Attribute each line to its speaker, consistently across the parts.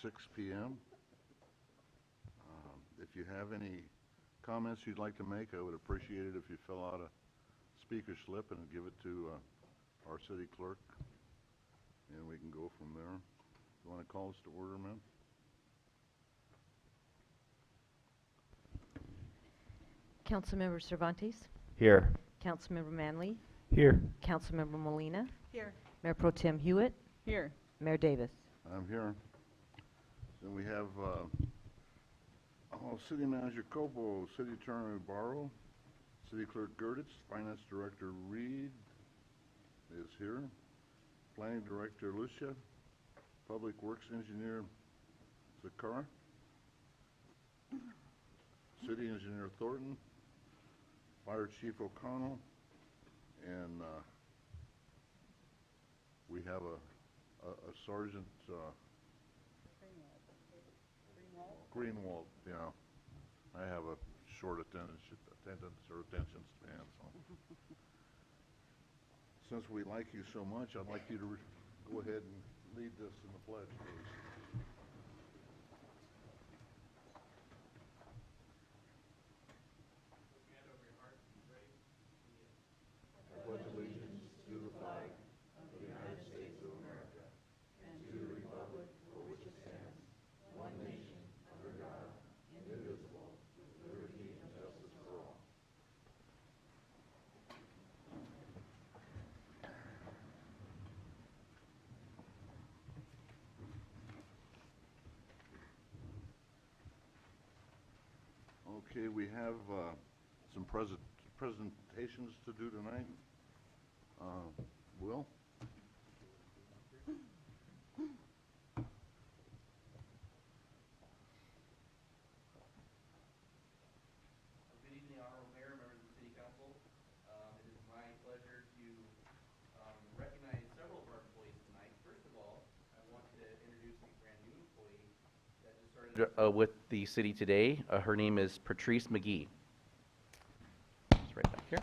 Speaker 1: 6 p.m. If you have any comments you'd like to make, I would appreciate it if you fill out a speaker slip and give it to our city clerk, and we can go from there. You want to call us to order, ma'am?
Speaker 2: Councilmember Cervantes.
Speaker 3: Here.
Speaker 2: Councilmember Manley.
Speaker 3: Here.
Speaker 2: Councilmember Molina.
Speaker 4: Here.
Speaker 2: Mayor Pro Tem Hewitt.
Speaker 4: Here.
Speaker 2: Mayor Davis.
Speaker 1: I'm here. Then we have City Manager Copo, City Attorney Barrow, City Clerk Gertitz, Finance Director Reed is here, Planning Director Lucia, Public Works Engineer Zakar, City Engineer Thornton, Fire Chief O'Connell, and we have a Sergeant Greenwald, yeah. I have a short attendance or attention span, so. Since we like you so much, I'd like you to go ahead and lead this in the pledge, please. Okay, we have some presentations to do tonight. Will?
Speaker 5: Good evening, Honorable Mayor, members of the City Council. It is my pleasure to recognize several of our employees tonight. First of all, I want to introduce a brand new employee that just started with the city today. Her name is Patrice McGee. It's right back here.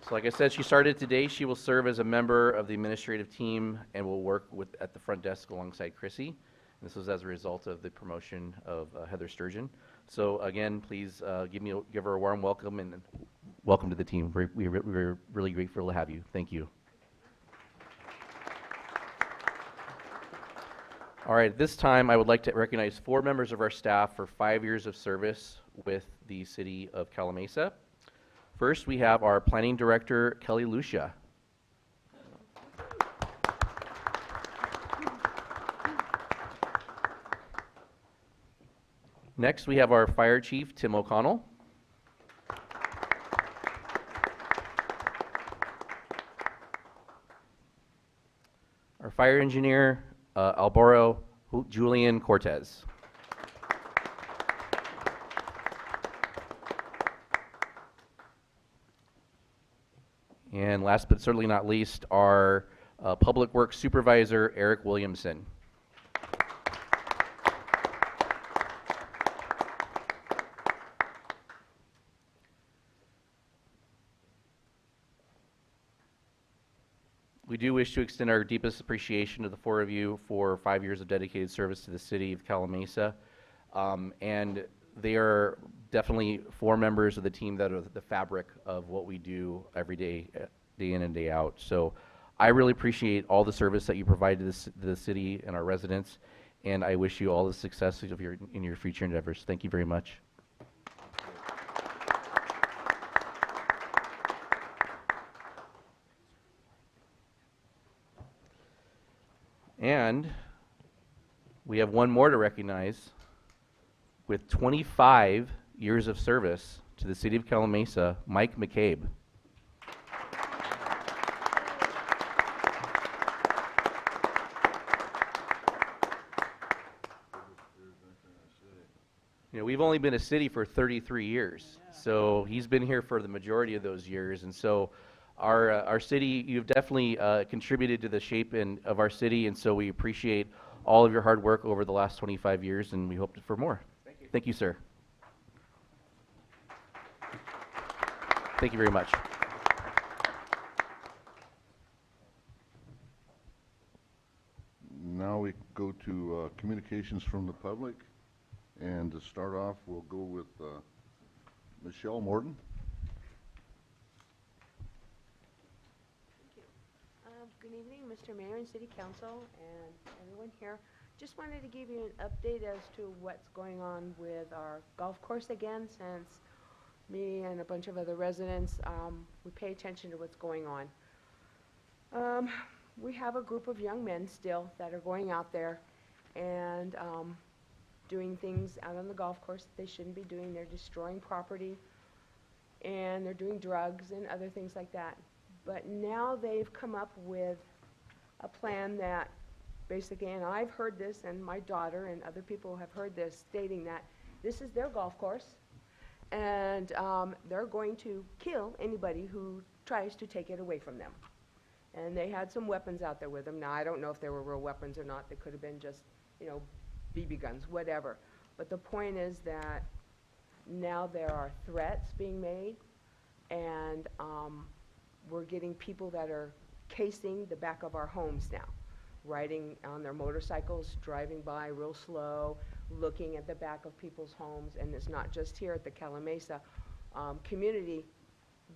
Speaker 5: So like I said, she started today. She will serve as a member of the administrative team and will work at the front desk alongside Chrissy. This was as a result of the promotion of Heather Sturgeon. So again, please give her a warm welcome and welcome to the team. We're really grateful to have you. Thank you. All right, this time I would like to recognize 4 members of our staff for 5 years of service with the city of Calimesa. First, we have our planning director, Kelly Lucia. Next, we have our fire chief, Tim O'Connell. Our fire engineer, Alboro Julian Cortez. And last but certainly not least, our public works supervisor, Eric Williamson. We do wish to extend our deepest appreciation to the 4 of you for 5 years of dedicated service to the city of Calimesa. And they are definitely 4 members of the team that are the fabric of what we do every day, day in and day out. So I really appreciate all the service that you provide to the city and our residents, and I wish you all the success of in your future endeavors. Thank you very much. And we have one more to recognize. With 25 years of service to the city of Calimesa, Mike McCabe. You know, we've only been a city for 33 years, so he's been here for the majority of those years, and so our city, you've definitely contributed to the shape of our city, and so we appreciate all of your hard work over the last 25 years, and we hope for more. Thank you. Thank you, sir. Thank you very much.
Speaker 1: now we go to communications from the public. And to start off, we'll go with Michelle Morton.
Speaker 3: Thank you. Good evening, Mr. Mayor and City Council and everyone here. Just wanted to give you an update as to what's going on with our golf course again, since me and a bunch of other residents, we pay attention to what's going on. We have a group of young men still that are going out there and doing things out on the golf course that they shouldn't be doing. They're destroying property and they're doing drugs and other things like that. But now they've come up with a plan that basically, and I've heard this, and my daughter and other people have heard this, stating that this is their golf course, and they're going to kill anybody who tries to take it away from them. And they had some weapons out there with them. Now, I don't know if they were real weapons or not. They could have been just, you know, BB guns, whatever. But the point is that now there are threats being made, and we're getting people that are casing the back of our homes now, riding on their motorcycles, driving by real slow, looking at the back of people's homes. And it's not just here at the Calimesa community,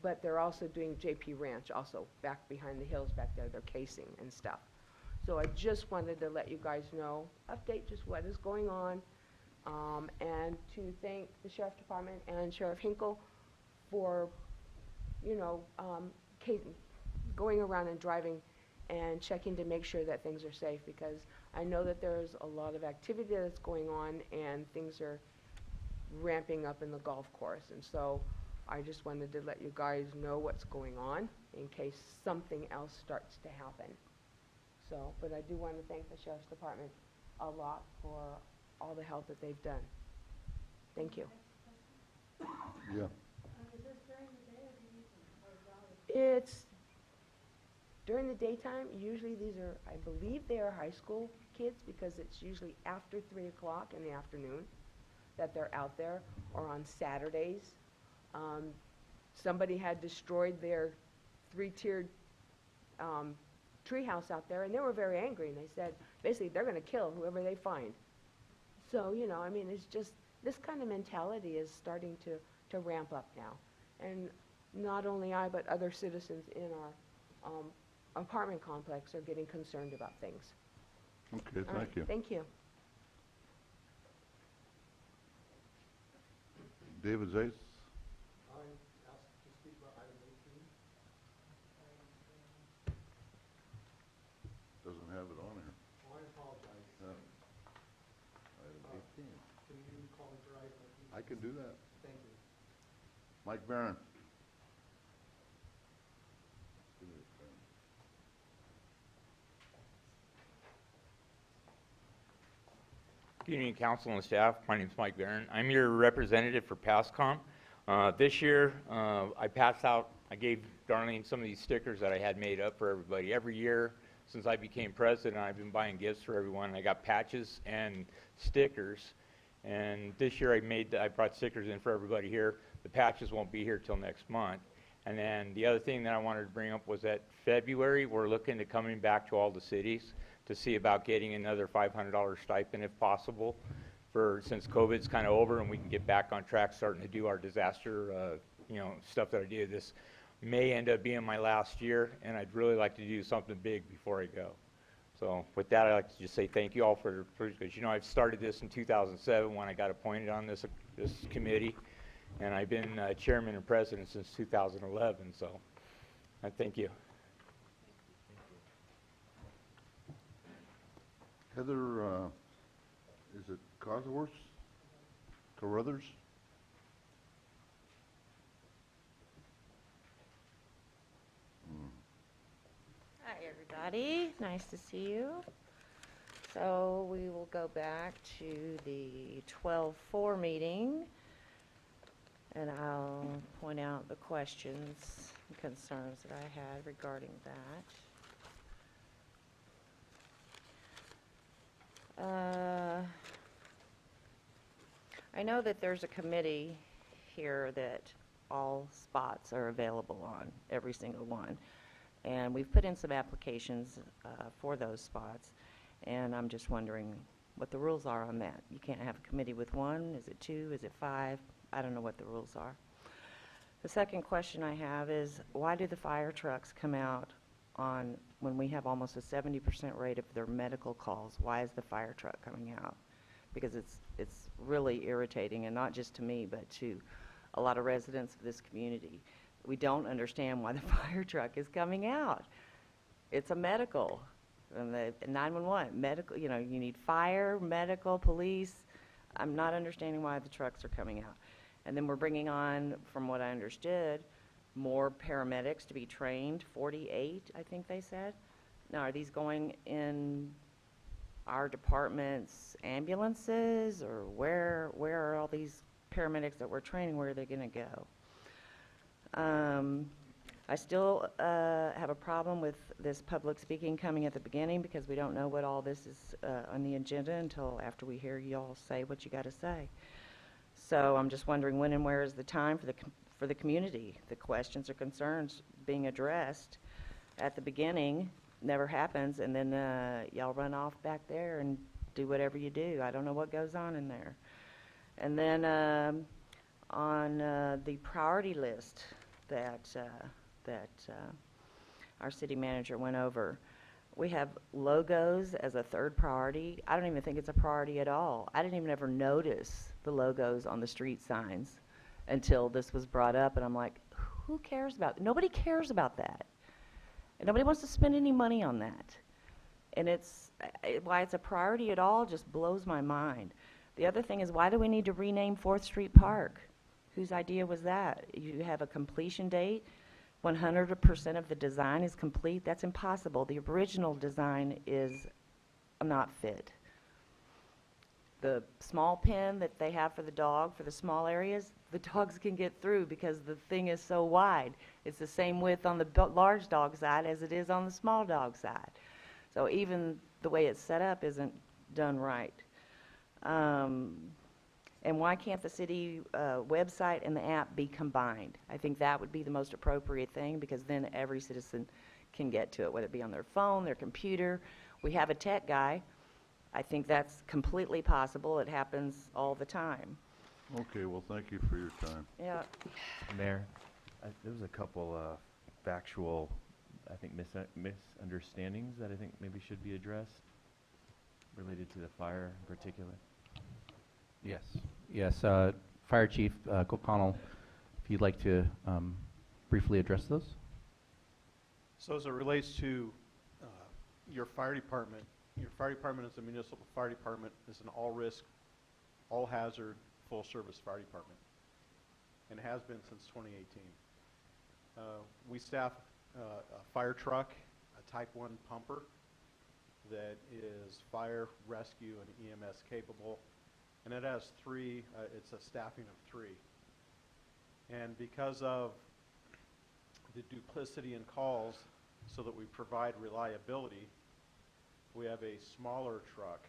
Speaker 3: but they're also doing JP Ranch, also back behind the hills back there. They're casing and stuff. So I just wanted to let you guys know, update just what is going on, and to thank the Sheriff Department and Sheriff Hinkle for, you know, going around and driving and checking to make sure that things are safe, because I know that there's a lot of activity that's going on and things are ramping up in the golf course. And so I just wanted to let you guys know what's going on in case something else starts to happen. So, but I do want to thank the Sheriff's Department a lot for all the help that they've done. Thank you.
Speaker 1: Yeah.
Speaker 3: It's during the daytime. Usually these are, I believe they are high school kids, because it's usually after 3 o'clock in the afternoon that they're out there, or on Saturdays. Somebody had destroyed their 3-tiered tree house out there, and they were very angry, and they said basically they're going to kill whoever they find. So, you know, I mean, it's just this kind of mentality is starting to ramp up now. And not only I, but other citizens in our apartment complex are getting concerned about things.
Speaker 1: Okay,
Speaker 3: All right,
Speaker 1: thank you.
Speaker 3: Thank you.
Speaker 1: David Zace.
Speaker 4: I'm asked to speak about item 18.
Speaker 1: Doesn't have it on here.
Speaker 4: Oh, I apologize.
Speaker 1: Item 18.
Speaker 4: Can you call me for item 18?
Speaker 1: I can do that.
Speaker 4: Thank you.
Speaker 1: Mike Barron.
Speaker 6: Good evening, council and staff. My name is Mike Barron. I'm your representative for PASCOM. This year, I gave Darlene some of these stickers that I had made up for everybody. Every year since I became president, I've been buying gifts for everyone. I got patches and stickers. And this year I brought stickers in for everybody here. The patches won't be here till next month. And then the other thing that I wanted to bring up was that February, we're looking to coming back to all the cities to see about getting another $500 stipend if possible, since COVID's kind of over and we can get back on track starting to do our disaster stuff that I do. This may end up being my last year, and I'd really like to do something big before I go. So with that, I'd like to just say thank you all because, you know, I've started this in 2007 when I got appointed on this committee, and I've been chairman and president since 2011, so I thank you.
Speaker 1: Heather, is it Cosworth? Carruthers?
Speaker 7: Hi, everybody. Nice to see you. So we will go back to the 12-4 meeting, and I'll point out the questions and concerns that I had regarding that. I know that there's a committee here that all spots are available on, every single one. And we've put in some applications for those spots. And I'm just wondering what the rules are on that. You can't have a committee with one. Is it two? Is it five? I don't know what the rules are. The second question I have is, why do the fire trucks come out on when we have almost a 70% rate of their medical calls? Why is the fire truck coming out? Because it's really irritating, and not just to me, but to a lot of residents of this community. We don't understand why the fire truck is coming out. It's a medical, and the 911, medical, you need fire, medical, police. I'm not understanding why the trucks are coming out. And then we're bringing on, from what I understood, more paramedics to be trained, 48, I think they said. Now, are these going in our department's ambulances, or where are all these paramedics that we're training, where are they going to go? I still have a problem with this public speaking coming at the beginning, because we don't know what all this is on the agenda until after we hear you all say what you got to say. So I'm just wondering, when and where is the time for the community? The questions or concerns being addressed at the beginning never happens, and then y'all run off back there and do whatever you do. I don't know what goes on in there. And then on the priority list that our city manager went over, we have logos as a third priority. I don't even think it's a priority at all. I didn't even ever notice the logos on the street signs until this was brought up, and I'm like, who cares about it? Nobody cares about that. And nobody wants to spend any money on that. And why it's a priority at all just blows my mind. The other thing is, why do we need to rename 4th Street Park? Whose idea was that? You have a completion date. 100% of the design is complete. That's impossible. The original design is not fit. The small pen that they have for the dog, for the small areas, the dogs can get through because the thing is so wide. It's the same width on the large dog side as it is on the small dog side. So even the way it's set up isn't done right. And why can't the city website and the app be combined? I think that would be the most appropriate thing, because then every citizen can get to it, whether it be on their phone, their computer. We have a tech guy. I think that's completely possible. It happens all the time.
Speaker 1: Okay, well, thank you for your time.
Speaker 7: Yeah.
Speaker 8: Mayor, there was a couple factual, I think, misunderstandings that I think maybe should be addressed related to the fire in particular.
Speaker 5: Yes. Fire Chief O'Connell, if you'd like to briefly address those.
Speaker 4: So as it relates to your fire department is a municipal fire department, is an all-risk, all-hazard, full-service fire department, and has been since 2018. We staff a fire truck, a Type 1 pumper that is fire, rescue, and EMS capable, and it has it's a staffing of 3. And because of the duplicity in calls, so that we provide reliability, we have a smaller truck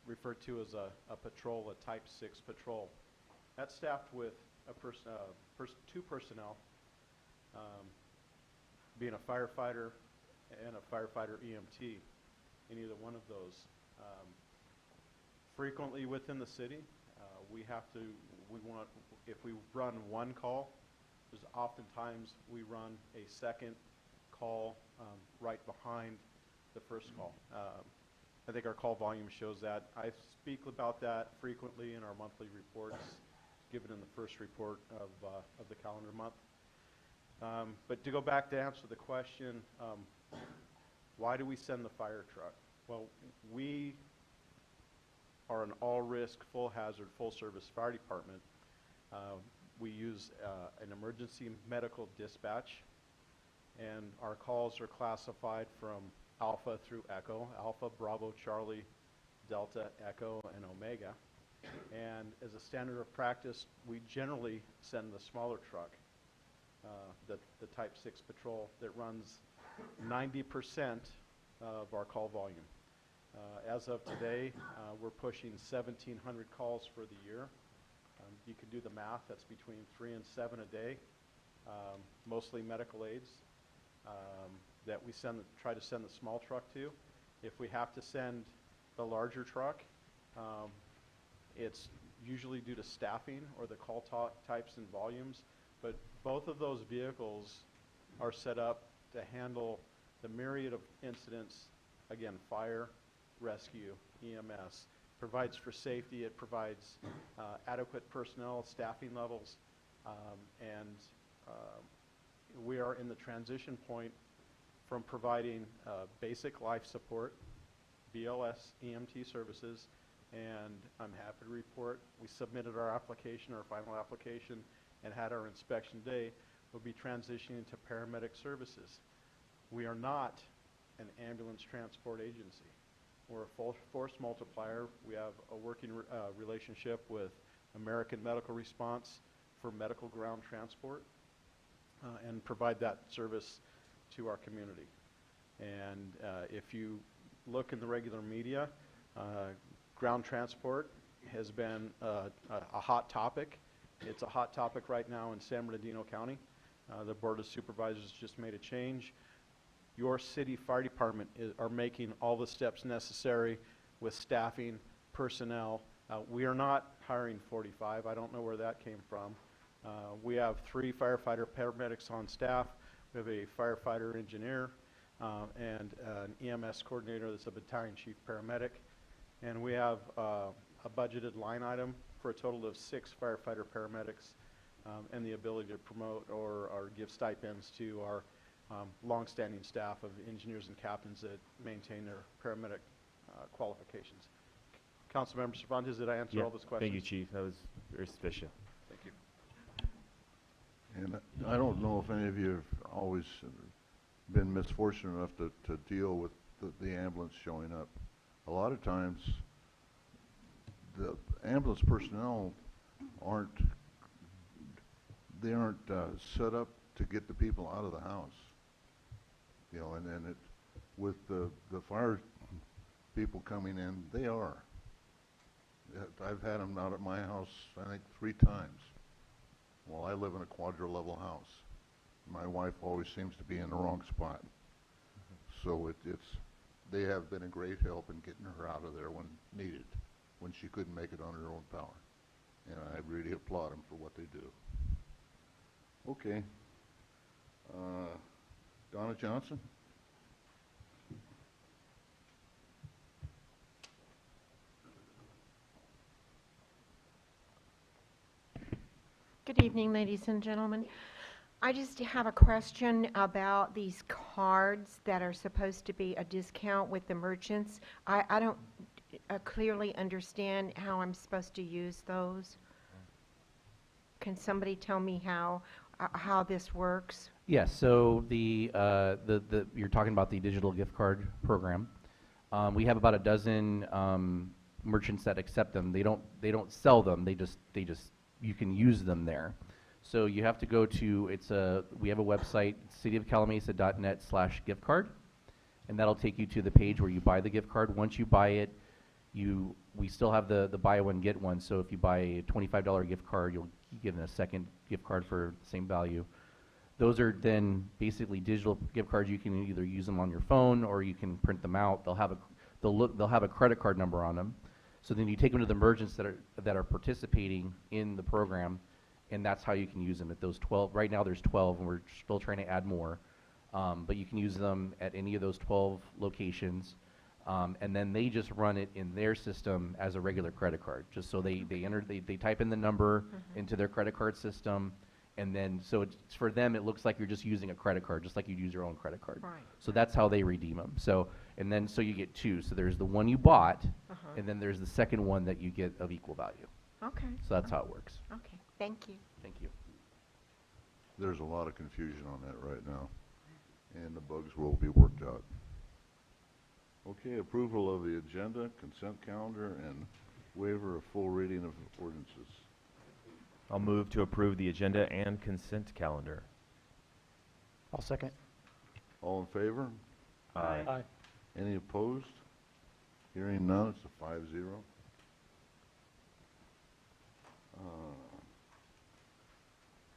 Speaker 4: referred to as a patrol, a Type 6 patrol. That's staffed with 2 personnel, being a firefighter and a firefighter EMT in either one of those. Frequently within the city, if we run one call, there's oftentimes we run a second call right behind the first call. I think our call volume shows that. I speak about that frequently in our monthly reports, given in the first report of the calendar month. But to go back to answer the question, why do we send the fire truck? Well, we are an all-risk, full-hazard, full-service fire department. We use an emergency medical dispatch, and our calls are classified from Alpha through Echo, Alpha, Bravo, Charlie, Delta, Echo, and Omega. And as a standard of practice, we generally send the smaller truck, the Type 6 patrol, that runs 90% of our call volume. As of today, we're pushing 1,700 calls for the year. You can do the math. That's between 3 and 7 a day, mostly medical aids that we try to send the small truck to. If we have to send the larger truck, it's usually due to staffing or the call types and volumes, but both of those vehicles are set up to handle the myriad of incidents, again, fire, rescue, EMS. Provides for safety, it provides adequate personnel, staffing levels, and we are in the transition point from providing basic life support, BLS, EMT services, and I'm happy to report we submitted our application, our final application, and had our inspection day. We'll be transitioning to paramedic services. We are not an ambulance transport agency. We're a force multiplier. We have a working relationship with American Medical Response for medical ground transport and provide that service to our community. And if you look in the regular media, ground transport has been a hot topic. It's a hot topic right now in San Bernardino County. The Board of Supervisors just made a change. Your city fire department are making all the steps necessary with staffing, personnel. We are not hiring 45. I don't know where that came from. We have 3 firefighter paramedics on staff. We have a firefighter engineer and an EMS coordinator that's a battalion chief paramedic. And we have a budgeted line item for a total of 6 firefighter paramedics and the ability to promote or give stipends to our long-standing staff of engineers and captains that maintain their paramedic qualifications. Councilmember Cervantes, did I answer all those questions?
Speaker 8: Thank you, Chief. That was very sufficient.
Speaker 4: Thank you.
Speaker 1: And I don't know if any of you have always been misfortunate enough to deal with the ambulance showing up. A lot of times, the ambulance personnel aren't set up to get the people out of the house. You know, and then with the fire people coming in, they are. I've had them out at my house, I think, 3 times. Well, I live in a quadri-level house. My wife always seems to be in the wrong spot. So they have been a great help in getting her out of there when needed, when she couldn't make it on her own power. And I really applaud them for what they do. Okay. Donna Johnson?
Speaker 9: Good evening, ladies and gentlemen. I just have a question about these cards that are supposed to be a discount with the merchants. I don't clearly understand how I'm supposed to use those. Can somebody tell me how this works?
Speaker 5: Yes, so you're talking about the digital gift card program. We have about a dozen merchants that accept them. They don't sell them. They just you can use them there. So you have to go to we have a website, cityofcalimesa.net/gift card, and that'll take you to the page where you buy the gift card. Once you buy it, we still have the buy one get one. So if you buy a $25 gift card, you'll be given a second gift card for the same value. Those are then basically digital gift cards. You can either use them on your phone or you can print them out. They'll have a credit card number on them. So then you take them to the merchants that are participating in the program, and that's how you can use them at those 12. Right now there's 12, and we're still trying to add more. But you can use them at any of those 12 locations, and then they just run it in their system as a regular credit card. Just so they type in the number into their credit card system, and then so it's for them it looks like you're just using a credit card, just like you'd use your own credit card.
Speaker 9: Right.
Speaker 5: So that's how they redeem them. So so you get 2. So there's the one you bought, and then there's the second one that you get of equal value.
Speaker 9: Okay.
Speaker 5: So that's how it works.
Speaker 9: Okay. Thank you.
Speaker 5: Thank you.
Speaker 1: There's a lot of confusion on that right now, and the bugs will be worked out. Okay, approval of the agenda, consent calendar, and waiver of full reading of ordinances.
Speaker 8: I'll move to approve the agenda and consent calendar.
Speaker 10: I'll second.
Speaker 1: All in favor?
Speaker 10: Aye.
Speaker 1: Any opposed? Hearing none, it's a 5-0.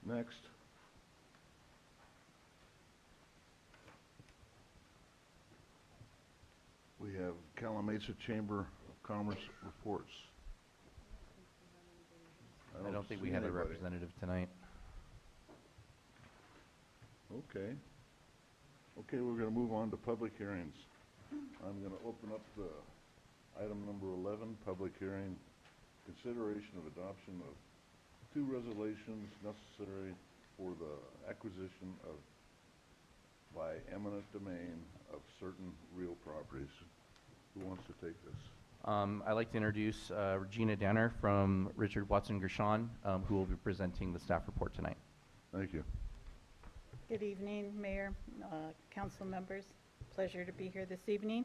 Speaker 1: Next. We have Calimesa Chamber of Commerce reports.
Speaker 5: I don't think we
Speaker 1: see
Speaker 5: had a
Speaker 1: anybody.
Speaker 5: representative tonight.
Speaker 1: Okay. Okay, we're going to move on to public hearings. I'm going to open up the item number 11, public hearing, consideration of adoption of 2 resolutions necessary for the acquisition of, by eminent domain, of certain real properties. Who wants to take this?
Speaker 5: I'd like to introduce Regina Danner from Richard Watson Gershon, who will be presenting the staff report tonight.
Speaker 1: Thank you.
Speaker 11: Good evening, Mayor, council members. Pleasure to be here this evening.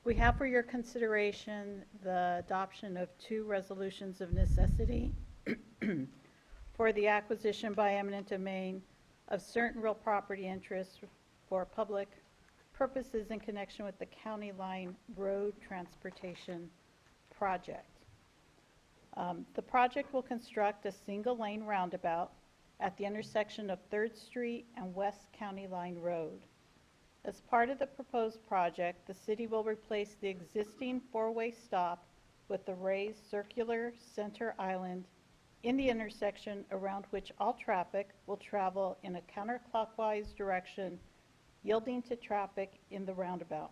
Speaker 11: We have for your consideration the adoption of 2 resolutions of necessity for the acquisition by eminent domain of certain real property interests for public purposes in connection with the County Line Road Transportation Project. The project will construct a single-lane roundabout at the intersection of 3rd Street and West County Line Road. As part of the proposed project, the city will replace the existing 4-way stop with a raised circular center island in the intersection around which all traffic will travel in a counterclockwise direction, yielding to traffic in the roundabout.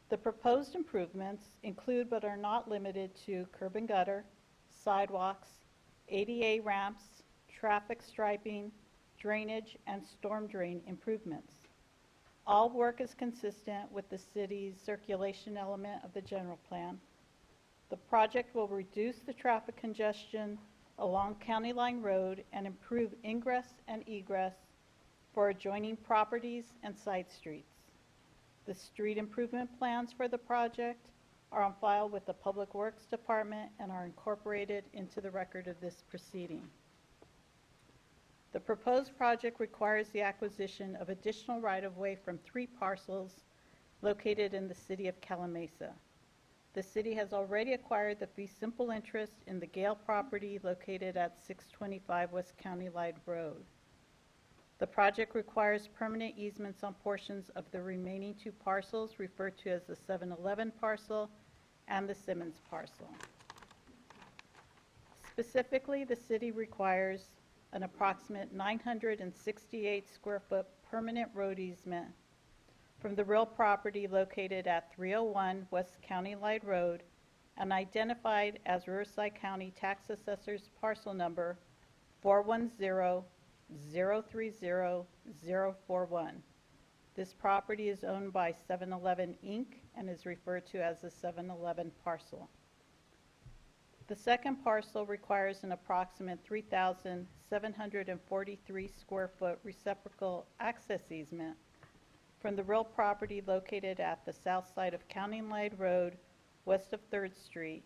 Speaker 11: The proposed improvements include but are not limited to curb and gutter, sidewalks, ADA ramps, traffic striping, drainage, and storm drain improvements. All work is consistent with the city's circulation element of the general plan. The project will reduce the traffic congestion along County Line Road and improve ingress and egress for adjoining properties and side streets. The street improvement plans for the project are on file with the Public Works Department and are incorporated into the record of this proceeding. The proposed project requires the acquisition of additional right-of-way from 3 parcels located in the city of Calimesa. The city has already acquired the fee simple interest in the Gale property located at 625 West County Line Road. The project requires permanent easements on portions of the remaining 2 parcels referred to as the 711 parcel and the Simmons parcel. Specifically, the city requires an approximate 968 square foot permanent road easement from the real property located at 301 West County Line Road and identified as Riverside County Tax Assessor's parcel number 410-030-041. This property is owned by 711 Inc. and is referred to as the 711 parcel. The second parcel requires an approximate 3,743 square foot reciprocal access easement from the real property located at the south side of County Line Road, west of 3rd Street,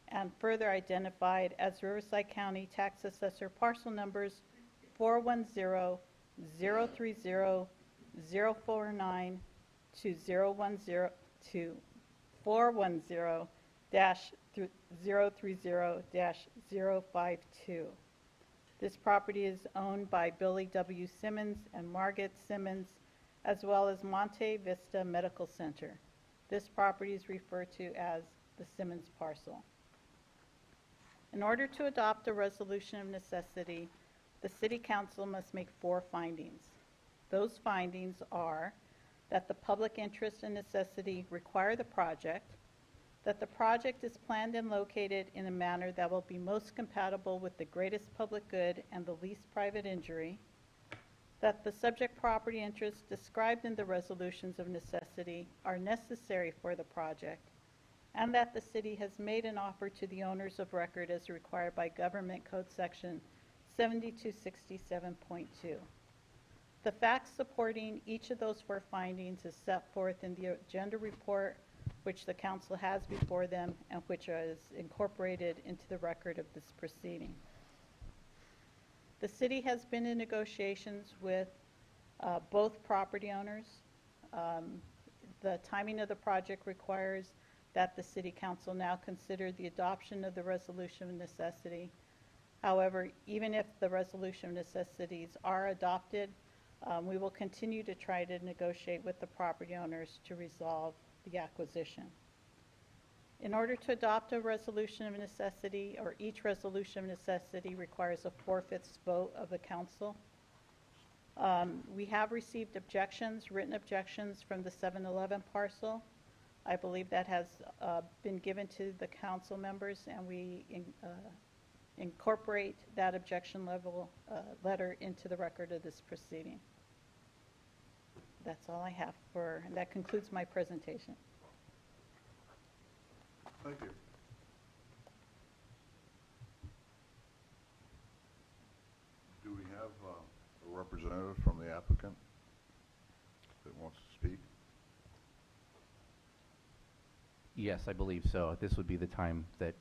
Speaker 11: and further identified as Riverside County Tax Assessor parcel numbers 410-030-049 to 410-030-052. This property is owned by Billy W. Simmons and Margaret Simmons, as well as Monte Vista Medical Center. This property is referred to as the Simmons parcel. In order to adopt a resolution of necessity, the City Council must make 4 findings. Those findings are that the public interest and necessity require the project, that the project is planned and located in a manner that will be most compatible with the greatest public good and the least private injury, that the subject property interests described in the resolutions of necessity are necessary for the project, and that the city has made an offer to the owners of record as required by Government Code Section 7267.2. The facts supporting each of those 4 findings is set forth in the agenda report, which the council has before them and which is incorporated into the record of this proceeding. The city has been in negotiations with both property owners. The timing of the project requires that the City Council now consider the adoption of the resolution of necessity. However, even if the resolution of necessities are adopted, we will continue to try to negotiate with the property owners to resolve the acquisition. In order to adopt a resolution of necessity, or each resolution of necessity requires a 4/5 vote of the council. We have received objections, written objections from the 7-Eleven parcel. I believe that has been given to the council members, and we incorporate that objection letter into the record of this proceeding. That's all I have and that concludes my presentation.
Speaker 1: Thank you. Do we have a representative from the applicant that wants to speak?
Speaker 5: Yes, I believe so. This would be the time that,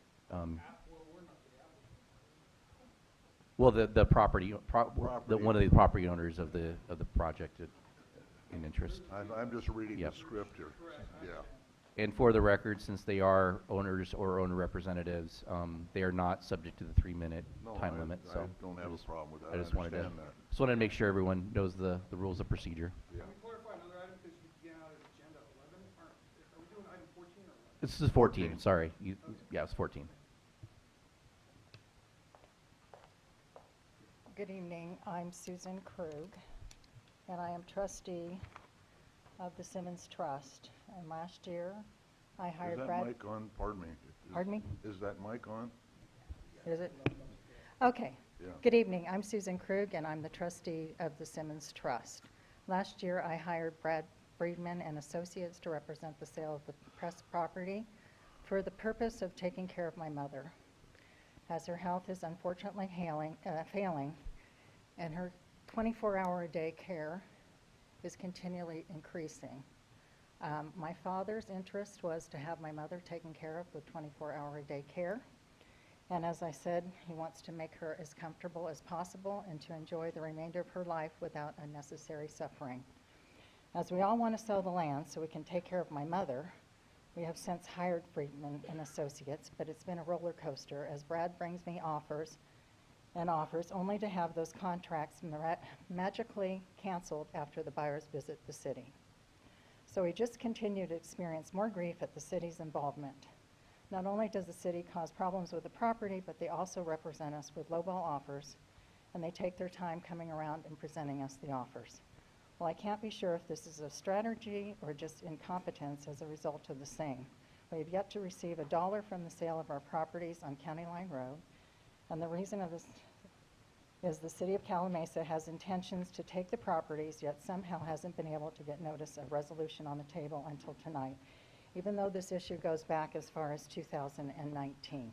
Speaker 5: well, the property, one of the property owners of the project in interest.
Speaker 1: I'm just reading the
Speaker 5: Yep.
Speaker 1: script here. Yeah.
Speaker 5: And for the record, since they are owners or owner representatives, they are not subject to the 3-minute
Speaker 1: No,
Speaker 5: time limit, so.
Speaker 1: I don't have a problem with that.
Speaker 5: I just wanted to,
Speaker 1: understand that.
Speaker 5: just wanted to make sure everyone knows the rules of procedure.
Speaker 1: Yeah.
Speaker 10: Clarify another item because you began out of agenda 11. Are we doing item 14 or 11?
Speaker 5: This is 14, sorry. Yeah, it's 14.
Speaker 12: Good evening. I'm Susan Krug, and I am trustee of the Simmons Trust. And last year, I hired
Speaker 1: Is that mic on? Pardon me.
Speaker 12: Pardon me?
Speaker 1: Is that mic on?
Speaker 12: Is it? Okay.
Speaker 1: Yeah.
Speaker 12: Good evening. I'm Susan Krug, and I'm the trustee of the Simmons Trust. Last year, I hired Brad Friedman and Associates to represent the sale of the press property for the purpose of taking care of my mother, as her health is unfortunately failing, and her 24-hour-a-day care is continually increasing. My father's interest was to have my mother taken care of with 24-hour-a-day care. And as I said, he wants to make her as comfortable as possible and to enjoy the remainder of her life without unnecessary suffering. As we all want to sell the land so we can take care of my mother, we have since hired Friedman and Associates, but it's been a roller coaster as Brad brings me offers only to have those contracts magically canceled after the buyers visit the city. So we just continue to experience more grief at the city's involvement. Not only does the city cause problems with the property, but they also represent us with lowball offers, and they take their time coming around and presenting us the offers. Well, I can't be sure if this is a strategy or just incompetence as a result of the same. We have yet to receive $1 from the sale of our properties on County Line Road, and the reason of this is the city of Calimesa has intentions to take the properties, yet somehow hasn't been able to get notice of resolution on the table until tonight, even though this issue goes back as far as 2019.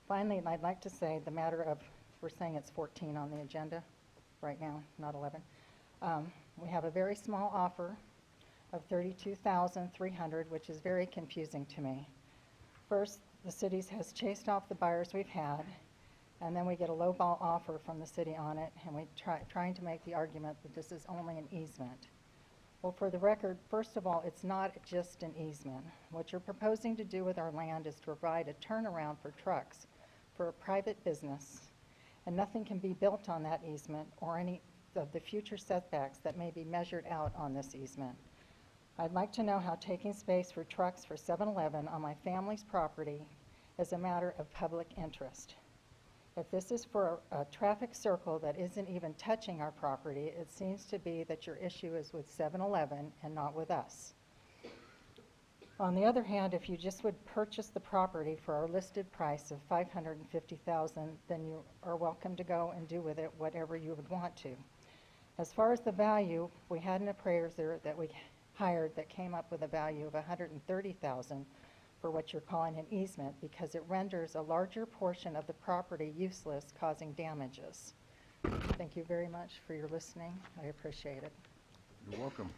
Speaker 12: Finally, I'd like to say the matter of, we're saying it's 14 on the agenda right now, not 11. We have a very small offer of $32,300, which is very confusing to me. First, the city has chased off the buyers we've had, and then we get a lowball offer from the city on it, and we trying to make the argument that this is only an easement. Well, for the record, first of all, it's not just an easement. What you're proposing to do with our land is to provide a turnaround for trucks for a private business, and nothing can be built on that easement or any of the future setbacks that may be measured out on this easement. I'd like to know how taking space for trucks for 7-Eleven on my family's property is a matter of public interest. If this is for a traffic circle that isn't even touching our property, it seems to be that your issue is with 7-Eleven and not with us. On the other hand, if you just would purchase the property for our listed price of $550,000, then you are welcome to go and do with it whatever you would want to. As far as the value, we had an appraiser that we hired that came up with a value of $130,000 for what you're calling an easement because it renders a larger portion of the property useless, causing damages. Thank you very much for your listening. I appreciate it.
Speaker 1: You're welcome.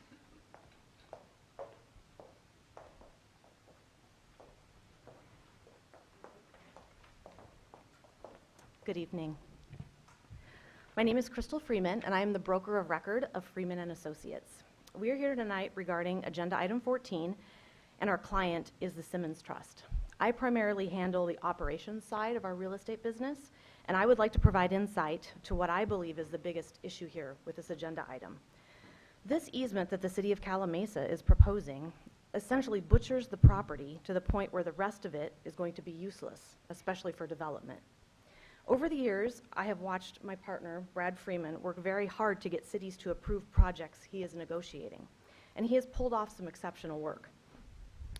Speaker 13: Good evening. My name is Crystal Freeman, and I am the broker of record of Freeman and Associates. We are here tonight regarding agenda item 14, and our client is the Simmons Trust. I primarily handle the operations side of our real estate business, and I would like to provide insight to what I believe is the biggest issue here with this agenda item. This easement that the city of Calimesa is proposing essentially butchers the property to the point where the rest of it is going to be useless, especially for development. Over the years, I have watched my partner, Brad Freeman, work very hard to get cities to approve projects he is negotiating, and he has pulled off some exceptional work.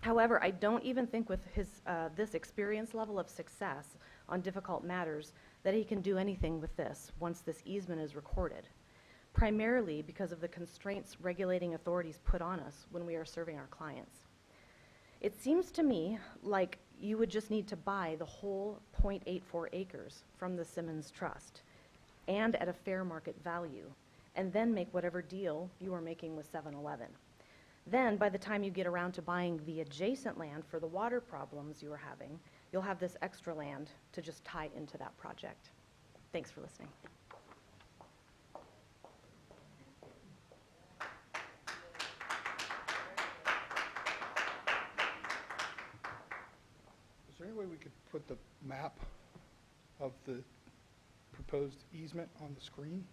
Speaker 13: However, I don't even think with this experience level of success on difficult matters that he can do anything with this once this easement is recorded, primarily because of the constraints regulating authorities put on us when we are serving our clients. It seems to me like you would just need to buy the whole .84 acres from the Simmons Trust and at a fair market value, and then make whatever deal you are making with 7-Eleven. Then, by the time you get around to buying the adjacent land for the water problems you are having, you'll have this extra land to just tie into that project. Thanks for listening.
Speaker 10: Is there any way we could put the map of the proposed easement on the screen,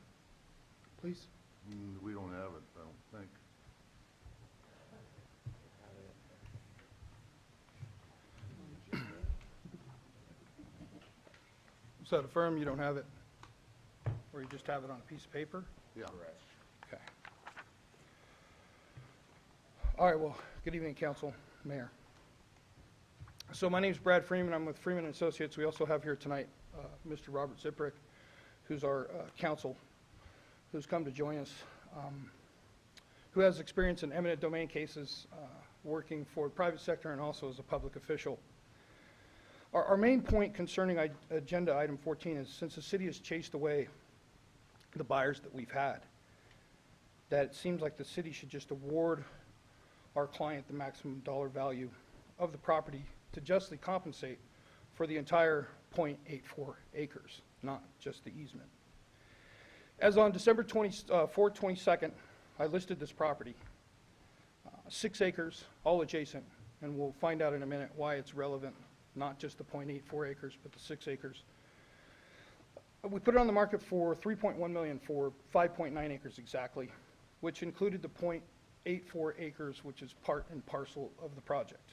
Speaker 10: please?
Speaker 1: We don't have it, I don't think.
Speaker 10: So to affirm you don't have it, or you just have it on a piece of paper?
Speaker 1: Yeah.
Speaker 10: Okay. All right, well, good evening, council, mayor. So my name's Brad Freeman. I'm with Freeman and Associates. We also have here tonight Mr. Robert Ziprick, who's our counsel, who's come to join us, who has experience in eminent domain cases, working for the private sector and also as a public official. Our main point concerning agenda item 14 is, since the city has chased away the buyers that we've had, that it seems like the city should just award our client the maximum dollar value of the property to justly compensate for the entire .84 acres, not just the easement. As on December 22nd, I listed this property, 6 acres, all adjacent, and we'll find out in a minute why it's relevant, not just the .84 acres, but the 6 acres. We put it on the market for $3.1 million for 5.9 acres exactly, which included the .84 acres, which is part and parcel of the project.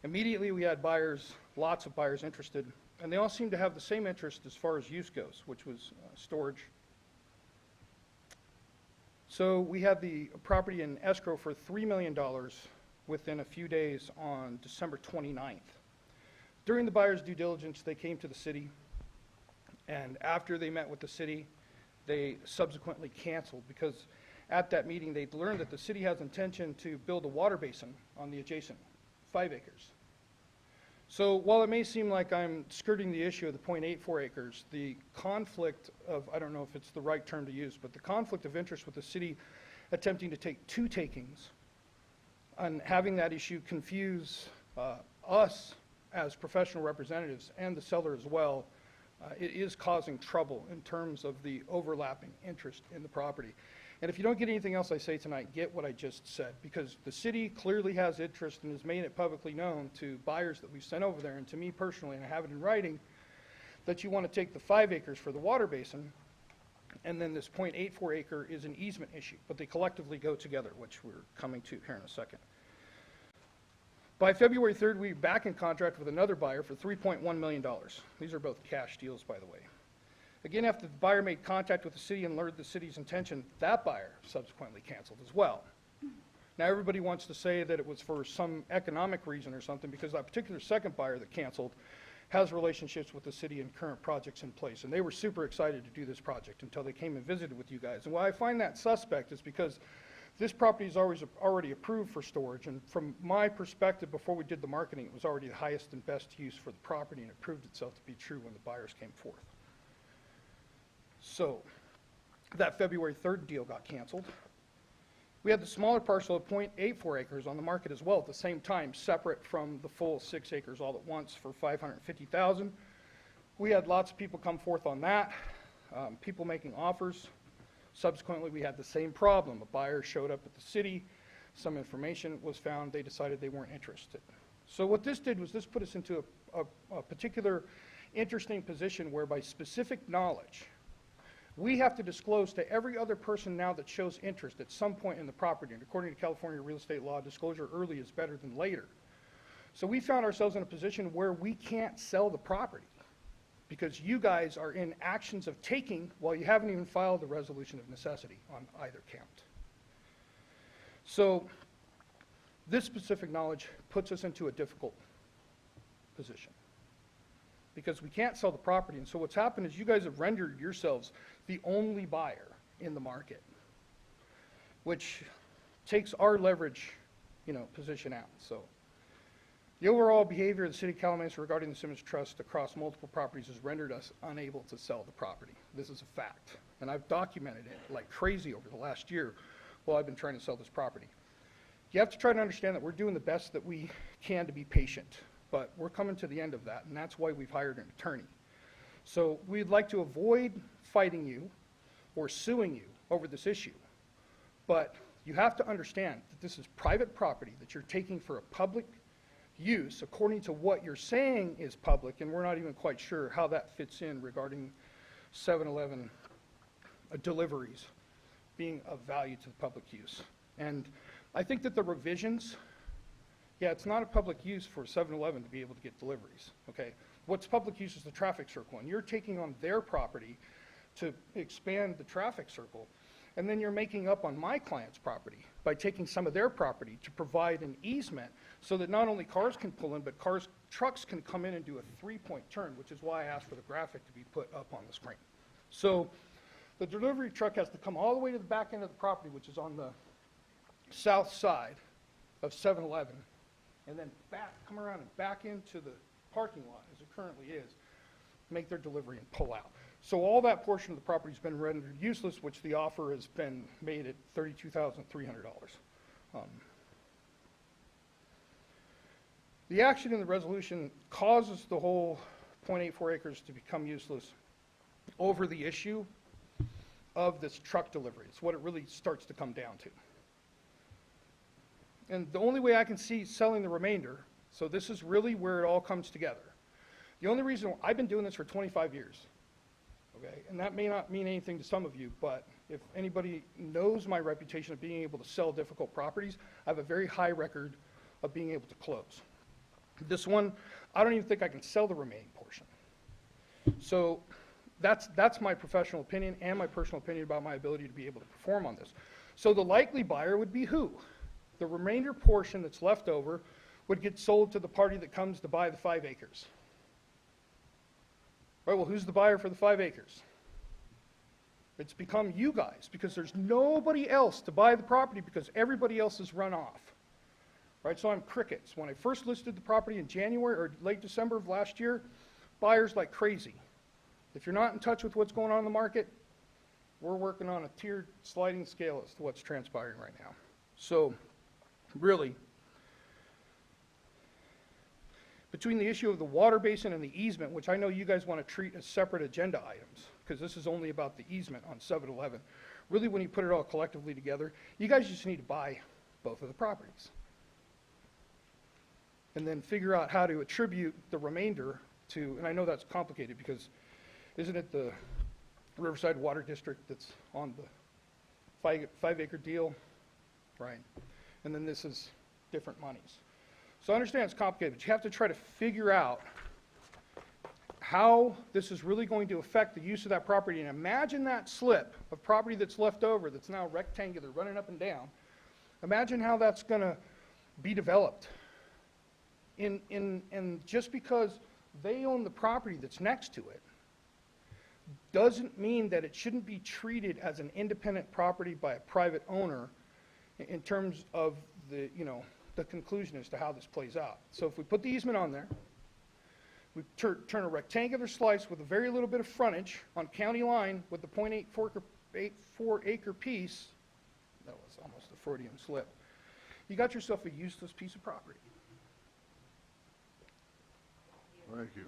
Speaker 10: Immediately we had buyers, lots of buyers interested, and they all seemed to have the same interest as far as use goes, which was storage. So we had the property in escrow for $3 million within a few days on December 29th. During the buyer's due diligence, they came to the city, and after they met with the city, they subsequently canceled, because at that meeting they'd learned that the city has intention to build a water basin on the adjacent 5 acres. So while it may seem like I'm skirting the issue of the .84 acres, the conflict of, I don't know if it's the right term to use, but the conflict of interest with the city attempting to take 2 takings and having that issue confuse us as professional representatives and the seller as well, it is causing trouble in terms of the overlapping interest in the property. And if you don't get anything else I say tonight, get what I just said, because the city clearly has interest and has made it publicly known to buyers that we've sent over there, and to me personally, and I have it in writing, that you want to take the 5 acres for the water basin, and then this .84 acre is an easement issue, but they collectively go together, which we're coming to here in a second. By February 3rd, we were back in contract with another buyer for $3.1 million. These are both cash deals, by the way. Again, after the buyer made contact with the city and learned the city's intention, that buyer subsequently canceled as well. Now, everybody wants to say that it was for some economic reason or something, because that particular second buyer that canceled has relationships with the city and current projects in place. And they were super excited to do this project until they came and visited with you guys. And why I find that suspect is because this property is already approved for storage, and from my perspective, before we did the marketing, it was already the highest and best use for the property, and it proved itself to be true when the buyers came forth. So that February 3rd deal got canceled. We had the smaller parcel of .84 acres on the market as well at the same time, separate from the full 6 acres all at once for $550,000. We had lots of people come forth on that, people making offers. Subsequently, we had the same problem. A buyer showed up at the city, some information was found, they decided they weren't interested. So what this did was this put us into a particular interesting position where, by specific knowledge We have to disclose to every other person now that shows interest at some point in the property. And according to California real estate law, disclosure early is better than later. So we found ourselves in a position where we can't sell the property because you guys are in actions of taking while you haven't even filed the resolution of necessity on either count. So this specific knowledge puts us into a difficult position because we can't sell the property. And so what's happened is you guys have rendered yourselves the only buyer in the market, which takes our leverage, position out. So the overall behavior of the city of Calimesa regarding the Simmons Trust across multiple properties has rendered us unable to sell the property. This is a fact. And I've documented it like crazy over the last year while I've been trying to sell this property. You have to try to understand that we're doing the best that we can to be patient, but we're coming to the end of that, and that's why we've hired an attorney. So we'd like to avoid fighting you or suing you over this issue, but you have to understand that this is private property that you're taking for a public use according to what you're saying is public, and we're not even quite sure how that fits in regarding 7-Eleven deliveries being of value to the public use. And I think that the revisions, it's not a public use for 7-Eleven to be able to get deliveries, okay? What's public use is the traffic circle, and you're taking on their property to expand the traffic circle, and then you're making up on my client's property by taking some of their property to provide an easement so that not only cars can pull in, but trucks can come in and do a 3-point turn, which is why I asked for the graphic to be put up on the screen. So the delivery truck has to come all the way to the back end of the property, which is on the south side of 7-Eleven, and then come around and back into the parking lot as it currently is, make their delivery and pull out. So all that portion of the property has been rendered useless, which the offer has been made at $32,300. The action in the resolution causes the whole 0.84 acres to become useless over the issue of this truck delivery. It's what it really starts to come down to. And the only way I can see selling the remainder, so this is really where it all comes together. The only reason I've been doing this for 25 years, okay, and that may not mean anything to some of you, but if anybody knows my reputation of being able to sell difficult properties, I have a very high record of being able to close. This one, I don't even think I can sell the remaining portion. So that's my professional opinion and my personal opinion about my ability to be able to perform on this. So the likely buyer would be who? The remainder portion that's left over would get sold to the party that comes to buy the 5 acres. Right, well, who's the buyer for the 5 acres? It's become you guys, because there's nobody else to buy the property because everybody else has run off. Right, so I'm crickets. When I first listed the property in January or late December of last year, buyers like crazy. If you're not in touch with what's going on in the market, we're working on a tiered sliding scale as to what's transpiring right now. So really, between the issue of the water basin and the easement, which I know you guys want to treat as separate agenda items, because this is only about the easement on 7-Eleven, really when you put it all collectively together, you guys just need to buy both of the properties. And then figure out how to attribute the remainder to, and I know that's complicated because isn't it the Riverside Water District that's on the 5-acre deal? Right. And then this is different monies. So I understand it's complicated, but you have to try to figure out how this is really going to affect the use of that property. And imagine that slip of property that's left over that's now rectangular, running up and down. Imagine how that's going to be developed. And just because they own the property that's next to it doesn't mean that it shouldn't be treated as an independent property by a private owner in terms of the, the conclusion as to how this plays out. So if we put the easement on there, we turn a rectangular slice with a very little bit of frontage on county line with the 0.84 acre piece, that was almost a Freudian slip, you got yourself a useless piece of property.
Speaker 1: Thank you.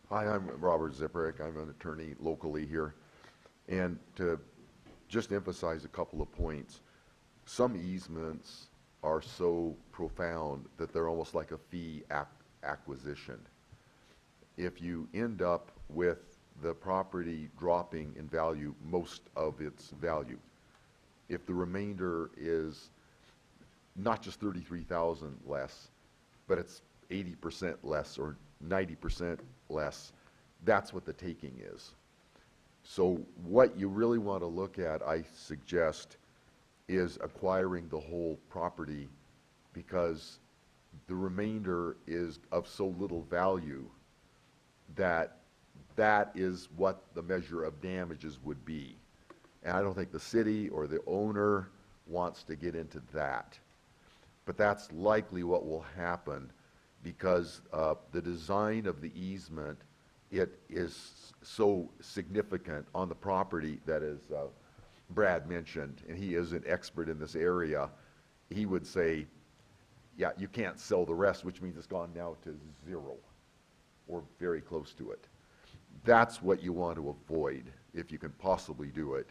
Speaker 14: Hi, I'm Robert Ziprick. I'm an attorney locally here. And to just emphasize a couple of points, some easements are so profound that they're almost like a fee acquisition. If you end up with the property dropping in value, most of its value, if the remainder is not just 33,000 less, but it's 80% less or 90% less, that's what the taking is. So what you really want to look at, I suggest, is acquiring the whole property, because the remainder is of so little value that that is what the measure of damages would be. And I don't think the city or the owner wants to get into that. But that's likely what will happen, because the design of the easement, it is so significant on the property that, as Brad mentioned, and he is an expert in this area, he would say, yeah, you can't sell the rest, which means it's gone now to zero or very close to it. That's what you want to avoid if you can possibly do it.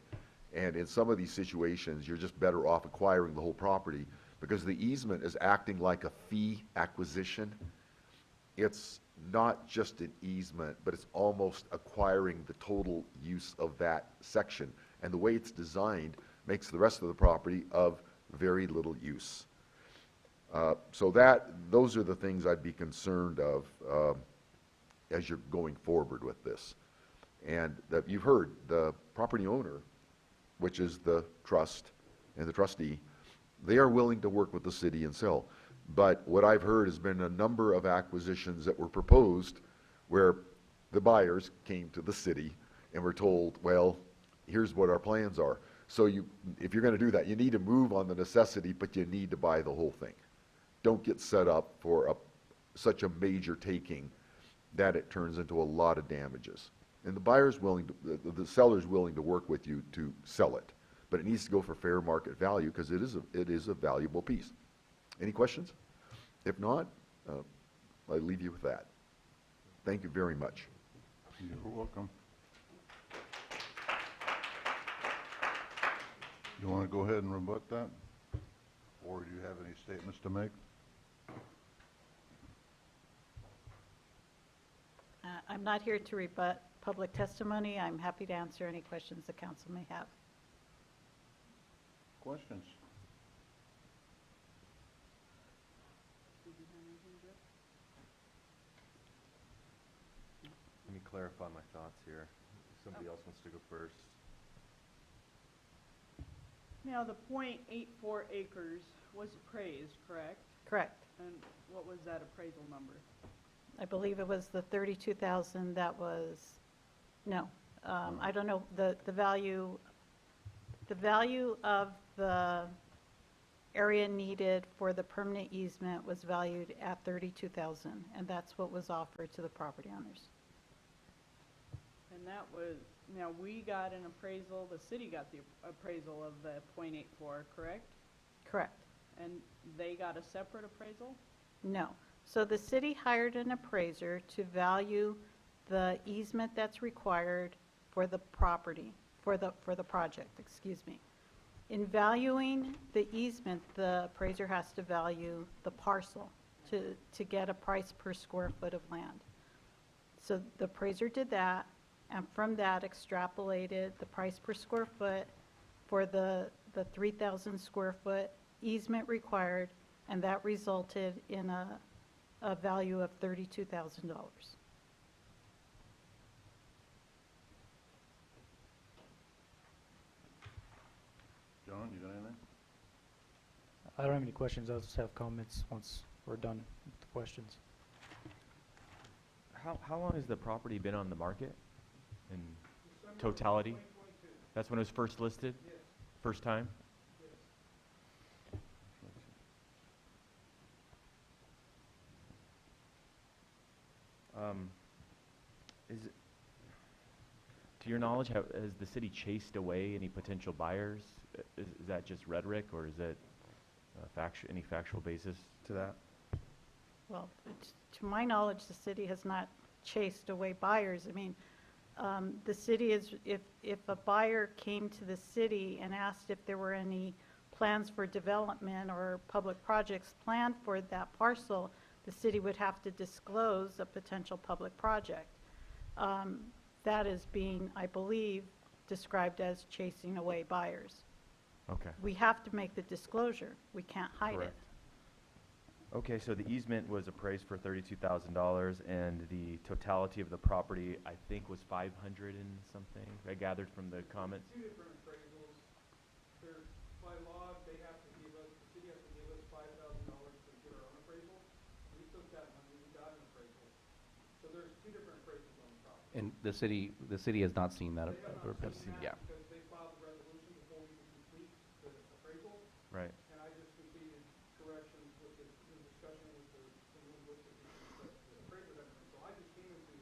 Speaker 14: And in some of these situations, you're just better off acquiring the whole property, because the easement is acting like a fee acquisition. It's not just an easement, but it's almost acquiring the total use of that section. And the way it's designed makes the rest of the property of very little use. So those are the things I'd be concerned of as you're going forward with this. And that you've heard, the property owner, which is the trust and the trustee, they are willing to work with the city and sell. But what I've heard has been a number of acquisitions that were proposed where the buyers came to the city and were told, well, here's what our plans are. So if you're going to do that, you need to move on the necessity, but you need to buy the whole thing. Don't get set up for such a major taking that it turns into a lot of damages. And the buyer's willing to, the seller's willing to work with you to sell it. But it needs to go for fair market value, because it is a valuable piece. Any questions? If not, I leave you with that. Thank you very much.
Speaker 1: You're welcome. You want to go ahead and rebut that? Or do you have any statements to make?
Speaker 11: I'm not here to rebut public testimony. I'm happy to answer any questions the council may have.
Speaker 1: Questions?
Speaker 8: Let me clarify my thoughts here. If somebody else wants to go first.
Speaker 15: Now, the .84 acres was appraised, correct?
Speaker 11: Correct.
Speaker 15: And what was that appraisal number?
Speaker 11: I believe it was the 32,000 that was, no, I don't know, the value of the area needed for the permanent easement was valued at 32,000, and that's what was offered to the property owners.
Speaker 15: And that was, now we got an appraisal, the city got the appraisal of the .84, correct?
Speaker 11: Correct.
Speaker 15: And they got a separate appraisal?
Speaker 11: No. So the city hired an appraiser to value the easement that's required for the property, for the project, excuse me. In valuing the easement, the appraiser has to value the parcel to get a price per square foot of land. So the appraiser did that, and from that extrapolated the price per square foot for the 3,000 square foot easement required, and that resulted in a value of $32,000.
Speaker 1: John, you got anything?
Speaker 16: I don't have any questions. I'll just have comments once we're done with the questions.
Speaker 8: How long has the property been on the market in totality? That's when it was first listed? Yes. First time? Is it, to your knowledge, has the city chased away any potential buyers? Is that just rhetoric, or is it any factual basis to that?
Speaker 11: Well, to my knowledge, the city has not chased away buyers. I mean, the city is, if a buyer came to the city and asked if there were any plans for development or public projects planned for that parcel, the city would have to disclose a potential public project. That is being, I believe, described as chasing away buyers.
Speaker 8: Okay.
Speaker 11: We have to make the disclosure. We can't hide it.
Speaker 8: Correct. Okay, so the easement was appraised for $32,000, and the totality of the property, I think, was 500 and something, I gathered from the comments.
Speaker 10: Two different appraisals. There's, by law, they have to give us, the city has to give us $5,000 to get our own appraisal. We took that money, we got an appraisal. So there's two different appraisals on the property.
Speaker 5: And the city has not seen that.
Speaker 10: They have not seen
Speaker 5: Yeah.
Speaker 10: that because they filed the resolution before we could complete the appraisal.
Speaker 8: Right.
Speaker 10: And I just completed corrections with the discussion with the linguistic issues that the appraiser had done. So I just came into,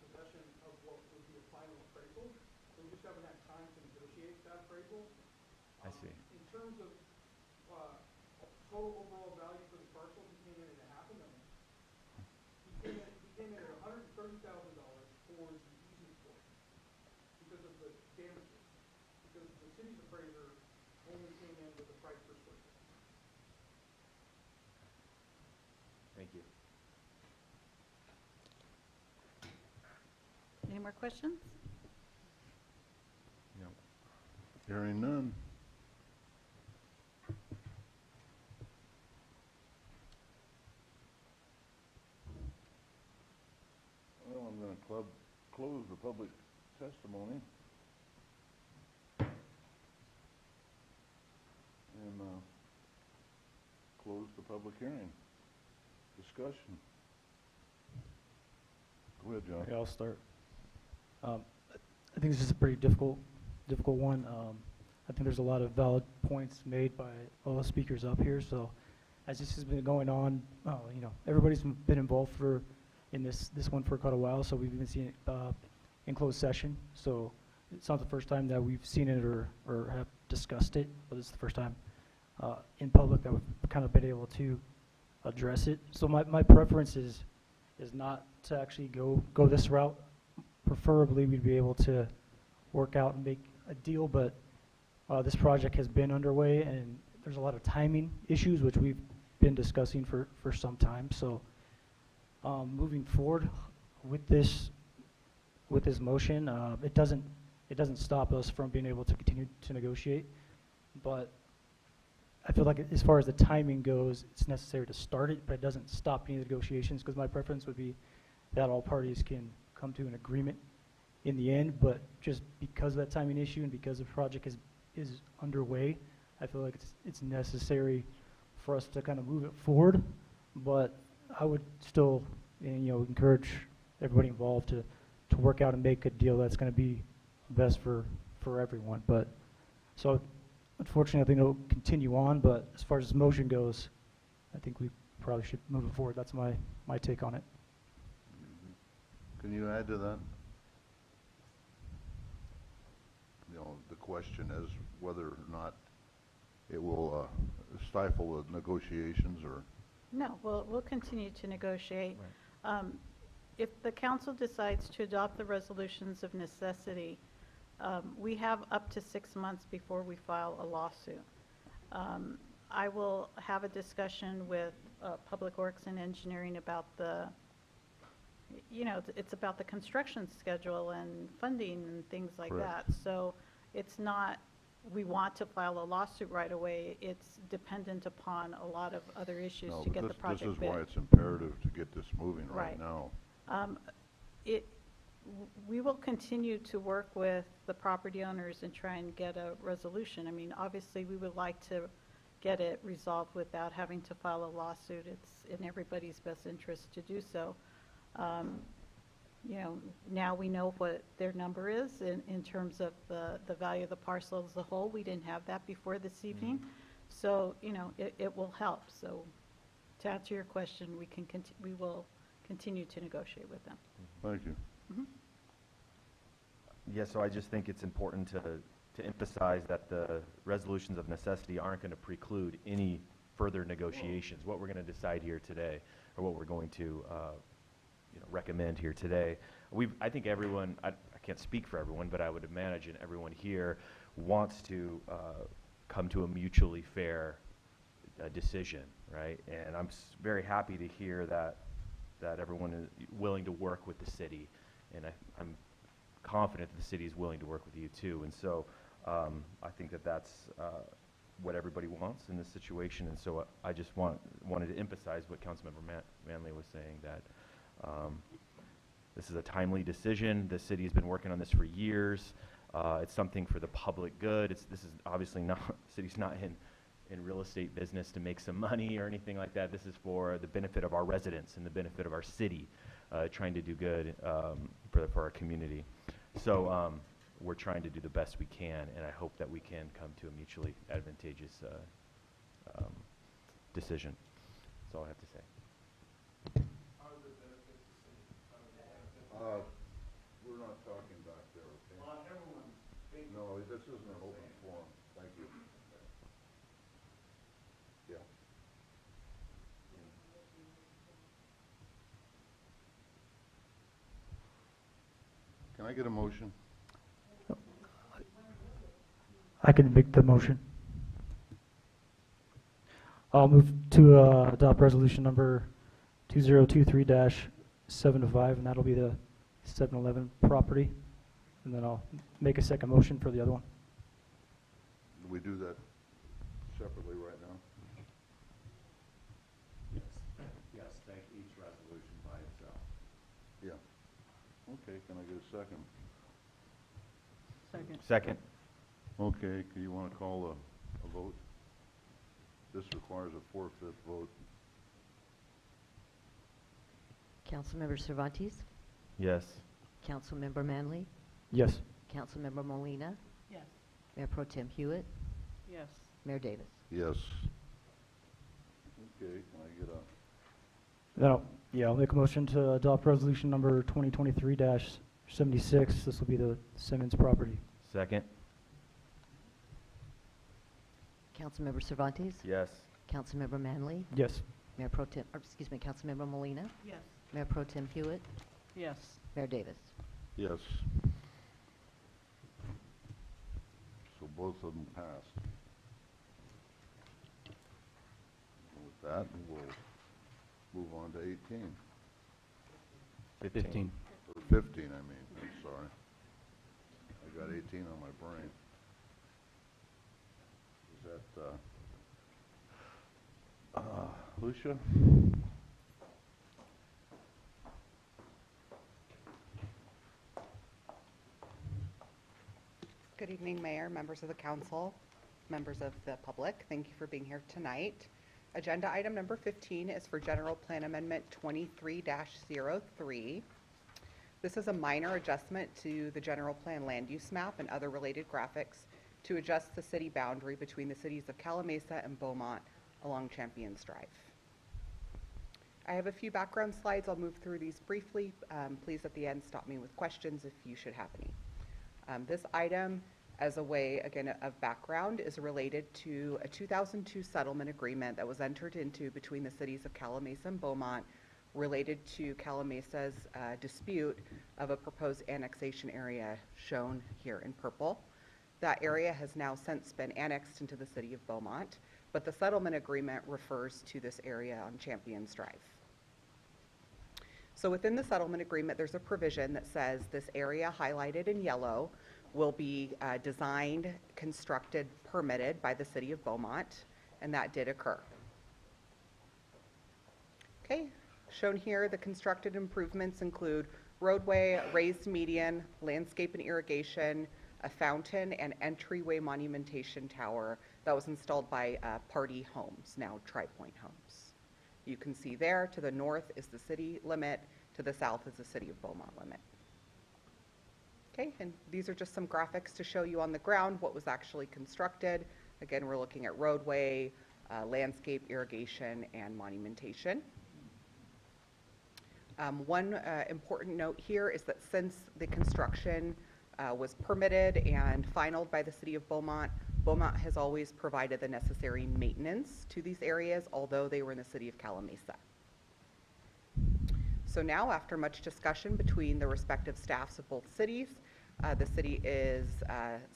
Speaker 10: possession of what would be a final appraisal. So we just haven't had time to negotiate that appraisal.
Speaker 8: I see.
Speaker 10: In terms of, total overall value for the parcel, he came in at $500,000. He came in at $130,000 for the easement portion because of the damages. Because the city's appraiser only came in with the price per square foot.
Speaker 8: Thank you.
Speaker 11: Any more questions?
Speaker 8: No.
Speaker 1: Hearing none. Well, I'm going to close the public testimony. And close the public hearing. Discussion. Go ahead, John.
Speaker 16: Okay, I'll start. I think this is a pretty difficult one. I think there's a lot of valid points made by all the speakers up here. So, as this has been going on, everybody's been involved in this one for quite a while. So we've been seeing it in closed session. So it's not the first time that we've seen it or have discussed it, but it's the first time in public that we've kind of been able to address it. So my preference is not to actually go this route. Preferably, we'd be able to work out and make a deal, but this project has been underway, and there's a lot of timing issues, which we've been discussing for some time. So moving forward with this motion, it doesn't stop us from being able to continue to negotiate, but I feel like as far as the timing goes, it's necessary to start it, but it doesn't stop any of the negotiations, because my preference would be that all parties can come to an agreement in the end. But just because of that timing issue and because the project is underway, I feel like it's necessary for us to kind of move it forward. But I would still, encourage everybody involved to work out and make a deal that's going to be best for everyone. But so, unfortunately, I think it'll continue on. But as far as this motion goes, I think we probably should move it forward. That's my take on it.
Speaker 1: Can you add to that? The question is whether or not it will stifle the negotiations or...
Speaker 11: No, we'll continue to negotiate. Right. If the council decides to adopt the resolutions of necessity, we have up to 6 months before we file a lawsuit. I will have a discussion with Public Works and Engineering about it's about the construction schedule and funding and things like
Speaker 1: Correct.
Speaker 11: that. So it's not, we want to file a lawsuit right away. It's dependent upon a lot of other issues
Speaker 1: No,
Speaker 11: to
Speaker 1: but
Speaker 11: get the project
Speaker 1: this is
Speaker 11: bid.
Speaker 1: why it's imperative to get this moving right
Speaker 11: Right.
Speaker 1: now.
Speaker 11: We will continue to work with the property owners and try and get a resolution. I mean, obviously, we would like to get it resolved without having to file a lawsuit. It's in everybody's best interest to do so. Now we know what their number is in terms of the value of the parcel as a whole. We didn't have that before this evening. So, it will help. So to answer your question, we will continue to negotiate with them.
Speaker 1: Thank you.
Speaker 11: Mhm.
Speaker 8: Yeah, so I just think it's important to emphasize that the resolutions of necessity aren't going to preclude any further negotiations. What we're going to decide here today, or what we're going to recommend here today. I think everyone, I can't speak for everyone, but I would imagine everyone here wants to come to a mutually fair decision. right? And I'm very happy to hear that everyone is willing to work with the city, and I'm confident that the city is willing to work with you too. And so I think that that's what everybody wants in this situation. And so I just wanted to emphasize what Councilmember Manley was saying, that this is a timely decision. The city has been working on this for years. It's something for the public good. This is obviously not, city's not in real estate business to make some money or anything like that. This is for the benefit of our residents and the benefit of our city, trying to do good for our community. So we're trying to do the best we can, and I hope that we can come to a mutually advantageous decision. That's all I have to say.
Speaker 1: We're not talking back there, okay? No, this isn't an open forum. Thank you. Yeah. Can I get a motion?
Speaker 16: I can make the motion. I'll move to adopt resolution number 2023-7-5, and that'll be the 7-Eleven property. And then I'll make a second motion for the other one.
Speaker 1: Do we do that separately right now?
Speaker 8: Yes, thank each resolution by itself.
Speaker 1: Yeah. Okay, can I get a second?
Speaker 15: Second.
Speaker 8: Second.
Speaker 1: Okay, you want to call a vote? This requires a 4/5 vote.
Speaker 2: Councilmember Cervantes,
Speaker 8: Yes.
Speaker 2: Councilmember Manley,
Speaker 16: Yes.
Speaker 2: Councilmember Molina,
Speaker 15: Yes.
Speaker 2: Mayor Pro Tem Hewitt,
Speaker 15: Yes.
Speaker 2: Mayor Davis.
Speaker 1: Yes. Okay, can I get a,
Speaker 16: I'll make a motion to adopt resolution number 2023-76. This will be the Simmons property.
Speaker 8: Second.
Speaker 2: Councilmember Cervantes,
Speaker 8: Yes.
Speaker 2: Councilmember Manley,
Speaker 16: Yes.
Speaker 2: Mayor Pro Tem, or excuse me, Councilmember Molina,
Speaker 15: Yes.
Speaker 2: Mayor Pro Tem Hewitt,
Speaker 15: Yes.
Speaker 2: Mayor Davis.
Speaker 1: yes. So both of them passed. And with that, we'll move on to 18.
Speaker 5: 15.
Speaker 1: Or 15, I mean, I'm sorry. I got 18 on my brain. Is that, Lucia?
Speaker 17: Good evening, Mayor, members of the council, members of the public. Thank you for being here tonight. Agenda item number 15 is for General Plan Amendment 23-03. This is a minor adjustment to the general plan land use map and other related graphics to adjust the city boundary between the cities of Calimesa and Beaumont along Champions Drive. I have a few background slides. I'll move through these briefly. Please at the end stop me with questions if you should have any. This item, as a way, again, of background, is related to a 2002 settlement agreement that was entered into between the cities of Calimesa and Beaumont related to Calimesa's dispute of a proposed annexation area shown here in purple. That area has now since been annexed into the city of Beaumont, but the settlement agreement refers to this area on Champions Drive. So within the settlement agreement, there's a provision that says this area highlighted in yellow will be designed, constructed, permitted by the city of Beaumont, and that did occur. Okay, shown here, the constructed improvements include roadway, raised median, landscape and irrigation, a fountain, and entryway monumentation tower that was installed by Party Homes, now Tri-Point Homes. You can see there to the north is the city limit, to the south is the city of Beaumont limit. Okay, and these are just some graphics to show you on the ground what was actually constructed. Again, we're looking at roadway, landscape, irrigation, and monumentation. One important note here is that since the construction was permitted and finalized by the city of Beaumont, Beaumont has always provided the necessary maintenance to these areas, although they were in the city of Calimesa. So now, after much discussion between the respective staffs of both cities, the city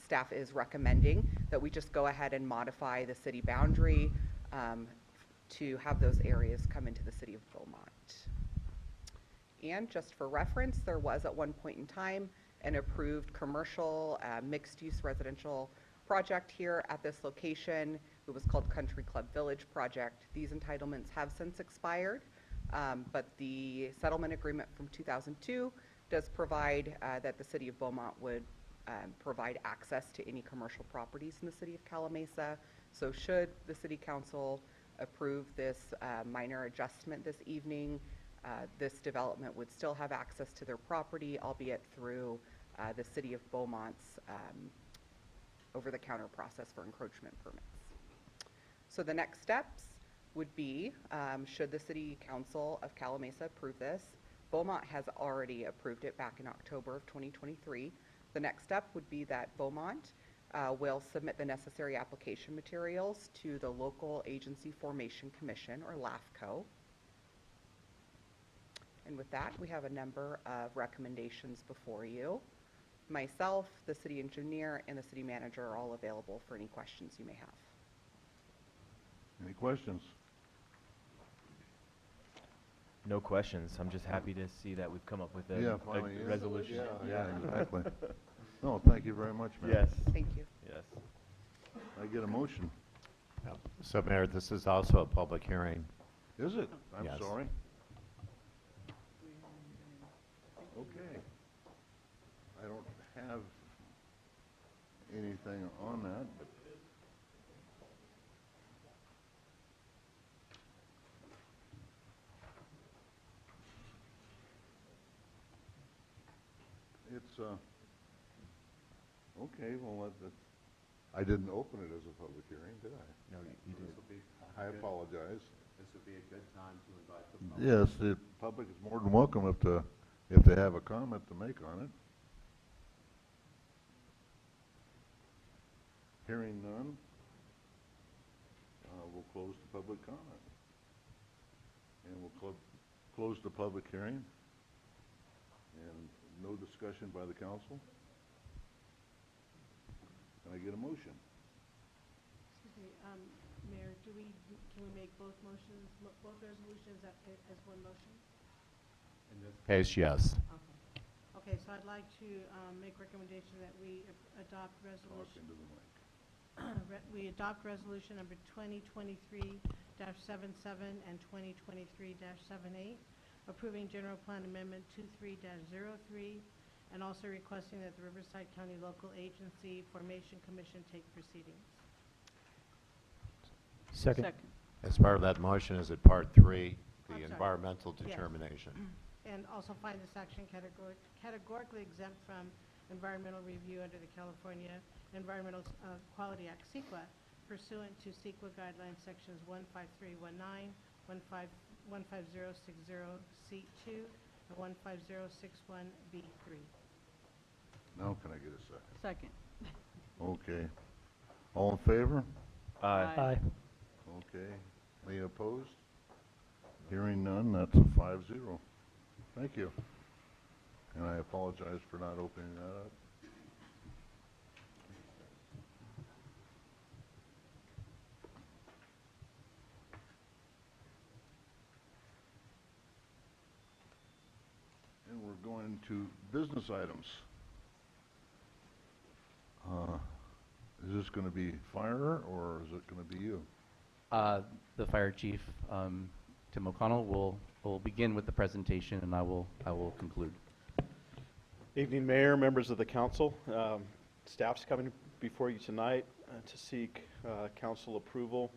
Speaker 17: staff is recommending that we just go ahead and modify the city boundary to have those areas come into the city of Beaumont. And just for reference, there was at one point in time an approved commercial mixed-use residential project here at this location. It was called Country Club Village Project. These entitlements have since expired, but the settlement agreement from 2002 does provide that the city of Beaumont would provide access to any commercial properties in the city of Calimesa. So should the city council approve this minor adjustment this evening, this development would still have access to their property, albeit through the city of Beaumont's over-the-counter process for encroachment permits. So the next steps would be, should the city council of Calimesa approve this, Beaumont has already approved it back in October of 2023. The next step would be that Beaumont will submit the necessary application materials to the Local Agency Formation Commission, or LAFCO. And with that, we have a number of recommendations before you. Myself, the city engineer, and the city manager are all available for any questions you may have.
Speaker 1: Any questions?
Speaker 8: No questions. I'm just happy to see that we've come up with
Speaker 1: Yeah,
Speaker 8: a
Speaker 1: finally, yeah.
Speaker 8: resolution.
Speaker 1: Yeah, exactly. No, thank you very much, man.
Speaker 8: Yes.
Speaker 17: Thank you.
Speaker 8: Yes.
Speaker 1: I get a motion.
Speaker 18: So, Mayor, this is also a public hearing.
Speaker 1: Is it? I'm
Speaker 18: Yes.
Speaker 1: sorry. Okay. I don't have anything on that, but it's, okay, well, I didn't open it as a public hearing, did I?
Speaker 8: No, you did.
Speaker 1: I apologize.
Speaker 18: This would be a good time to invite the public.
Speaker 1: Yes, the public is more than welcome if they have a comment to make on it. Hearing none, we'll close the public comment. And we'll close the public hearing. And no discussion by the council. Can I get a motion?
Speaker 19: Excuse me, Mayor, can we make both motions, both resolutions as one motion?
Speaker 18: In this case, yes.
Speaker 19: Okay. Okay, so I'd like to make recommendation that we adopt
Speaker 1: Talk
Speaker 19: resolution.
Speaker 1: into the mic.
Speaker 19: We adopt resolution number 2023-77 and 2023-78, approving general plan amendment 23-03, and also requesting that the Riverside County Local Agency Formation Commission take proceedings.
Speaker 16: Second.
Speaker 18: As part of that motion, is it Part 3, the
Speaker 19: I'm sorry.
Speaker 18: environmental
Speaker 19: Yes.
Speaker 18: determination?
Speaker 19: And also find this action categorically exempt from environmental review under the California Environmental Quality Act, CEQA, pursuant to CEQA guidelines sections 15319, 15060C2, and 15061B3.
Speaker 1: Now can I get a second?
Speaker 15: Second.
Speaker 1: Okay. All in favor?
Speaker 16: Aye.
Speaker 1: Okay. Any opposed? Hearing none, that's a 5-0. Thank you. And I apologize for not opening that up. And we're going to business items. Is this going to be fire, or is it going to be you?
Speaker 5: The fire chief, Tim O'Connell, will begin with the presentation, and I will conclude.
Speaker 4: Evening, Mayor, members of the council. Staff's coming before you tonight to seek council approval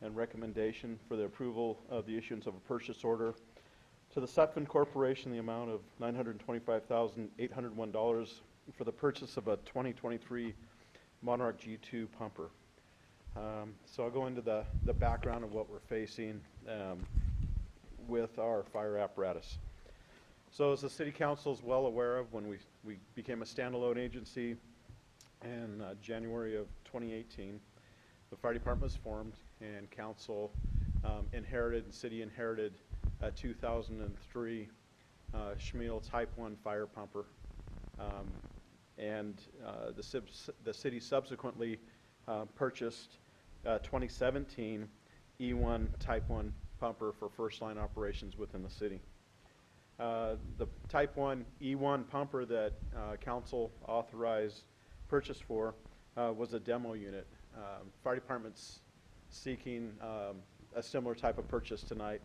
Speaker 4: and recommendation for the approval of the issuance of a purchase order to the Sutphen Corporation, the amount of $925,801 for the purchase of a 2023 Monarch G2 pumper. So I'll go into the background of what we're facing with our fire apparatus. So as the city council is well aware of, when we became a standalone agency in January of 2018, the fire department was formed, and council city inherited a 2003 Schmiel Type 1 fire pumper. The city subsequently purchased 2017 E1 Type 1 pumper for first-line operations within the city. The Type 1 E1 pumper that council authorized purchase for was a demo unit. Fire department's seeking a similar type of purchase tonight,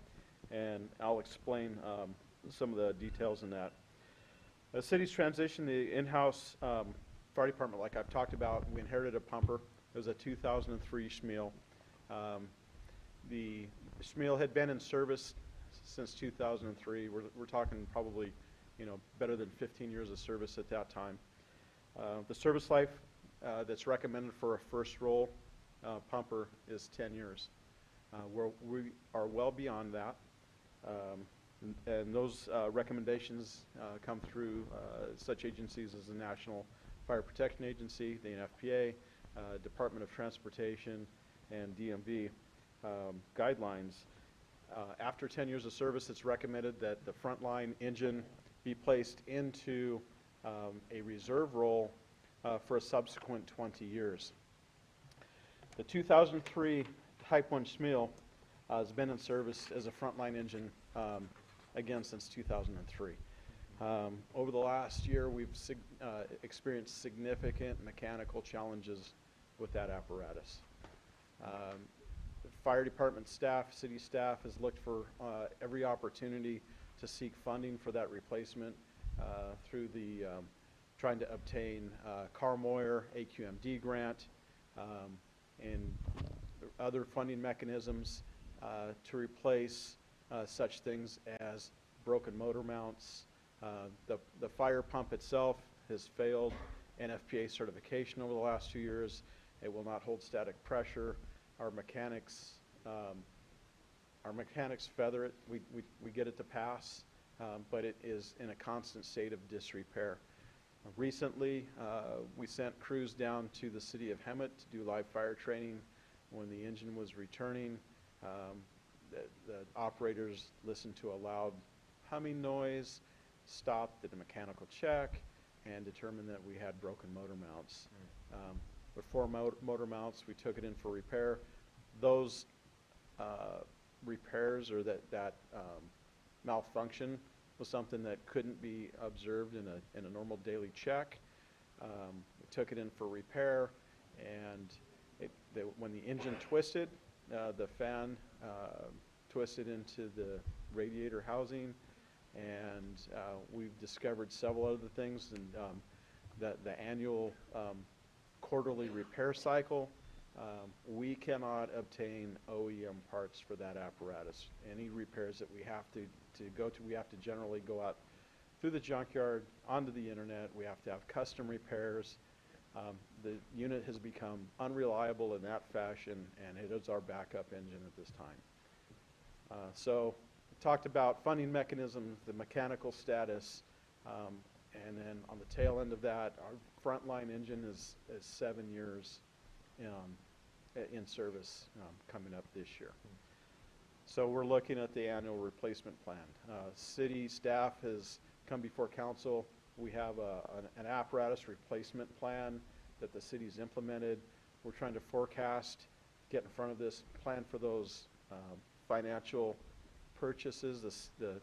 Speaker 4: and I'll explain some of the details in that. The city's transition, the in-house fire department, like I've talked about, we inherited a pumper. It was a 2003 Schmiel. The Schmiel had been in service since 2003. We're talking probably, better than 15 years of service at that time. The service life that's recommended for a first roll pumper is 10 years. We are well beyond that. And those recommendations come through such agencies as the National Fire Protection Agency, the NFPA, Department of Transportation, and DMV guidelines. After 10 years of service, it's recommended that the frontline engine be placed into a reserve role for a subsequent 20 years. The 2003 Type 1 Schmiel has been in service as a frontline engine again since 2003. Over the last year, we've experienced significant mechanical challenges with that apparatus. The fire department staff, city staff, has looked for every opportunity to seek funding for that replacement through the trying to obtain Carmoyer AQMD grant and other funding mechanisms to replace such things as broken motor mounts. The fire pump itself has failed NFPA certification over the last 2 years. It will not hold static pressure. Our mechanics feather it. We get it to pass, but it is in a constant state of disrepair. Recently, we sent crews down to the city of Hemet to do live fire training. When the engine was returning, the operators listened to a loud humming noise, stopped, did a mechanical check, and determined that we had broken motor mounts. With 4 motor mounts, we took it in for repair. Those repairs or that malfunction was something that couldn't be observed in a normal daily check. We took it in for repair, and when the engine twisted, the fan twisted into the radiator housing, and we've discovered several other things. And the annual quarterly repair cycle, we cannot obtain OEM parts for that apparatus. Any repairs that we have to go to, we have to generally go out through the junkyard, onto the internet. We have to have custom repairs. The unit has become unreliable in that fashion, and it is our backup engine at this time. So we talked about funding mechanisms, the mechanical status, and then on the tail end of that, our frontline engine is 7 years in service coming up this year. So we're looking at the annual replacement plan. City staff has come before council. We have an apparatus replacement plan that the city's implemented. We're trying to forecast, get in front of this, plan for those financial purchases, the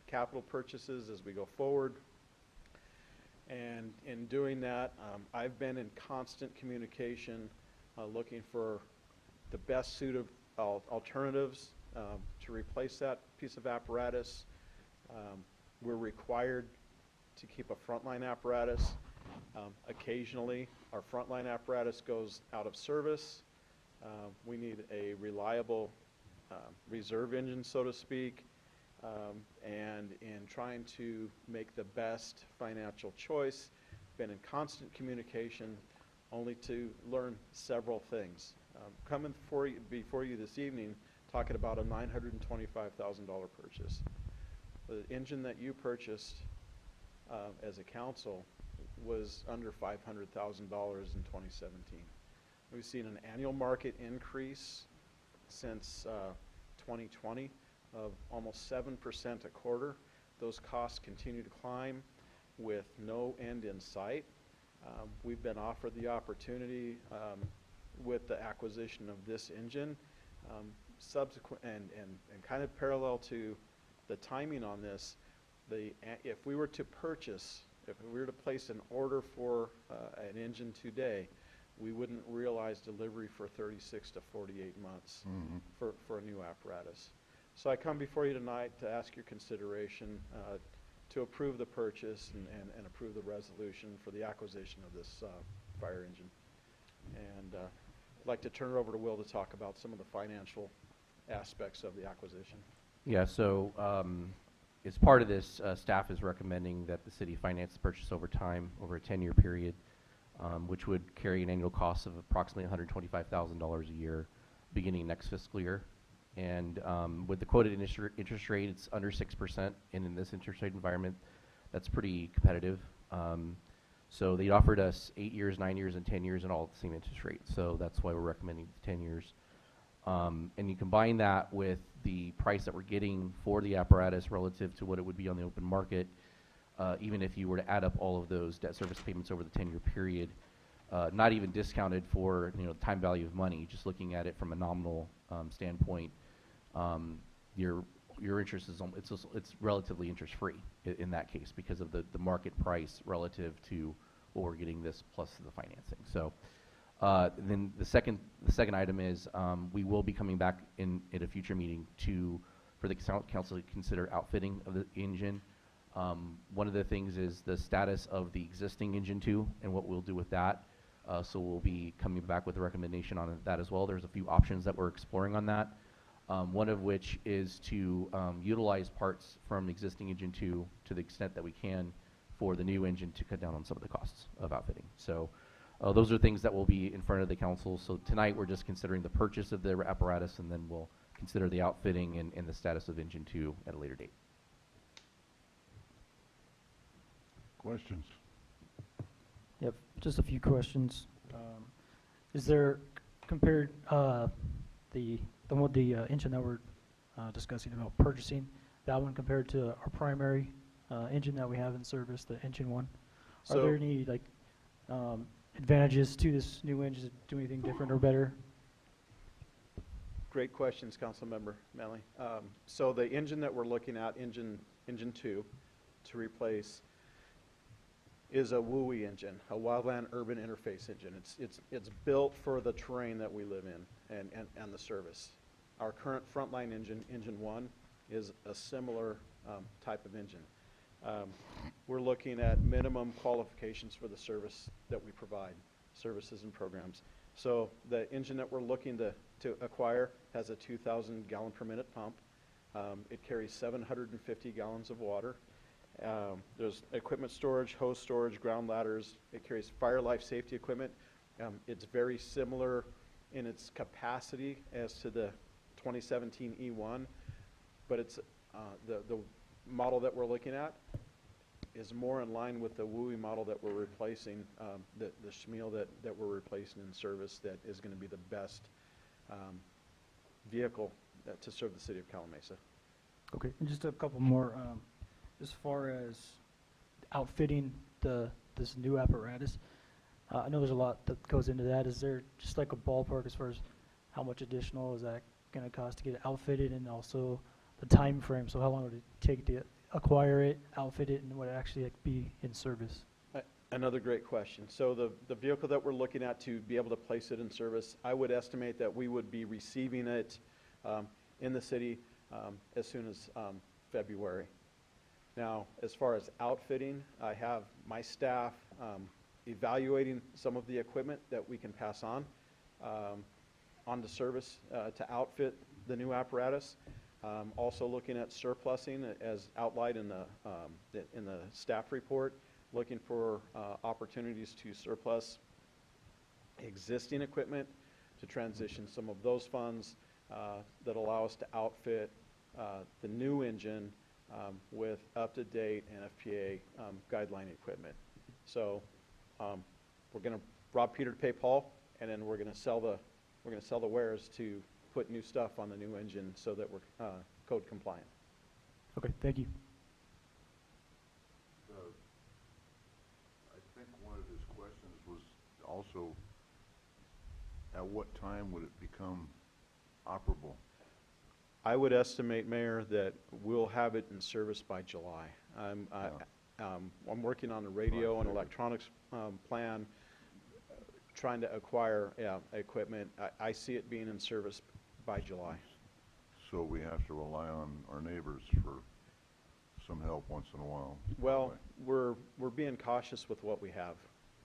Speaker 4: capital purchases as we go forward. And in doing that, I've been in constant communication looking for the best suit of alternatives to replace that piece of apparatus. We're required to keep a frontline apparatus. Occasionally, our frontline apparatus goes out of service. We need a reliable reserve engine, so to speak. And in trying to make the best financial choice, been in constant communication only to learn several things. Coming before you this evening, talking about a $925,000 purchase. The engine that you purchased as a council was under $500,000 in 2017. We've seen an annual market increase since 2020 of almost 7% a quarter. Those costs continue to climb with no end in sight. We've been offered the opportunity with the acquisition of this engine Subsequent, and kind of parallel to the timing on this, if we were to purchase, if we were to place an order for an engine today, we wouldn't realize delivery for 36 to 48 months for a new apparatus. So I come before you tonight to ask your consideration to approve the purchase and approve the resolution for the acquisition of this fire engine. And I'd like to turn it over to Will to talk about some of the financial aspects of the acquisition.
Speaker 5: Yeah, so as part of this, staff is recommending that the city finance the purchase over time, over a 10-year period, which would carry an annual cost of approximately $125,000 a year beginning next fiscal year. And with the quoted interest rate, it's under 6%, and in this interest rate environment, that's pretty competitive. So they offered us 8 years, 9 years, and 10 years, and all at the same interest rate. So that's why we're recommending 10 years. And you combine that with the price that we're getting for the apparatus relative to what it would be on the open market, even if you were to add up all of those debt service payments over the 10-year period, not even discounted for the time value of money, just looking at it from a nominal standpoint, your interest is it's relatively interest free in that case because of the market price relative to what we're getting this plus the financing. So then the second item is we will be coming back in at a future meeting for the council to consider outfitting of the engine. One of the things is the status of the existing engine 2 and what we'll do with that. So we'll be coming back with a recommendation on that as well. There's a few options that we're exploring on that. One of which is to utilize parts from existing engine 2 to the extent that we can for the new engine to cut down on some of the costs of outfitting. So those are things that will be in front of the council. So tonight we're just considering the purchase of the apparatus, and then we'll consider the outfitting and the status of engine 2 at a later date.
Speaker 1: Questions?
Speaker 16: Yep, just a few questions. Is there, compared the engine that we're discussing about purchasing, that one compared to our primary engine that we have in service, the engine 1, are there any advantages to this new engine to do anything different or better?
Speaker 4: Great questions, Councilmember Manley. So the engine that we're looking at, engine 2, to replace is a WUI engine, a Wildland Urban Interface engine. It's built for the terrain that we live in and the service. Our current frontline engine, engine 1, is a similar type of engine. We're looking at minimum qualifications for the service that we provide, services and programs. So the engine that we're looking to acquire has a 2,000 gallon per minute pump. It carries 750 gallons of water. There's equipment storage, hose storage, ground ladders. It carries fire life safety equipment. It's very similar in its capacity as to the 2017 E1, but it's the model that we're looking at is more in line with the WUI model that we're replacing, the Schmiel that we're replacing in service that is going to be the best vehicle to serve the city of Calimesa.
Speaker 16: Okay, and just a couple more. As far as outfitting this new apparatus, I know there's a lot that goes into that. Is there just like a ballpark as far as how much additional is that going to cost to get it outfitted, and also the time frame? So how long would it take to acquire it, outfit it, and would it actually be in service?
Speaker 4: Another great question. So the vehicle that we're looking at to be able to place it in service, I would estimate that we would be receiving it in the city as soon as February. Now, as far as outfitting, I have my staff evaluating some of the equipment that we can pass on to service to outfit the new apparatus. Also looking at surplusing as outlined in the staff report, looking for opportunities to surplus existing equipment to transition some of those funds that allow us to outfit the new engine with up-to-date NFPA guideline equipment. So we're going to rob Peter to pay Paul, and then we're going to sell the wares to put new stuff on the new engine so that we're code compliant.
Speaker 16: Okay, thank you.
Speaker 1: I think one of his questions was also, at what time would it become operable?
Speaker 4: I would estimate, Mayor, that we'll have it in service by July. I'm working on a radio and electronics plan, trying to acquire equipment. I see it being in service by July.
Speaker 1: So we have to rely on our neighbors for some help once in a while.
Speaker 4: Well, we're being cautious with what we have.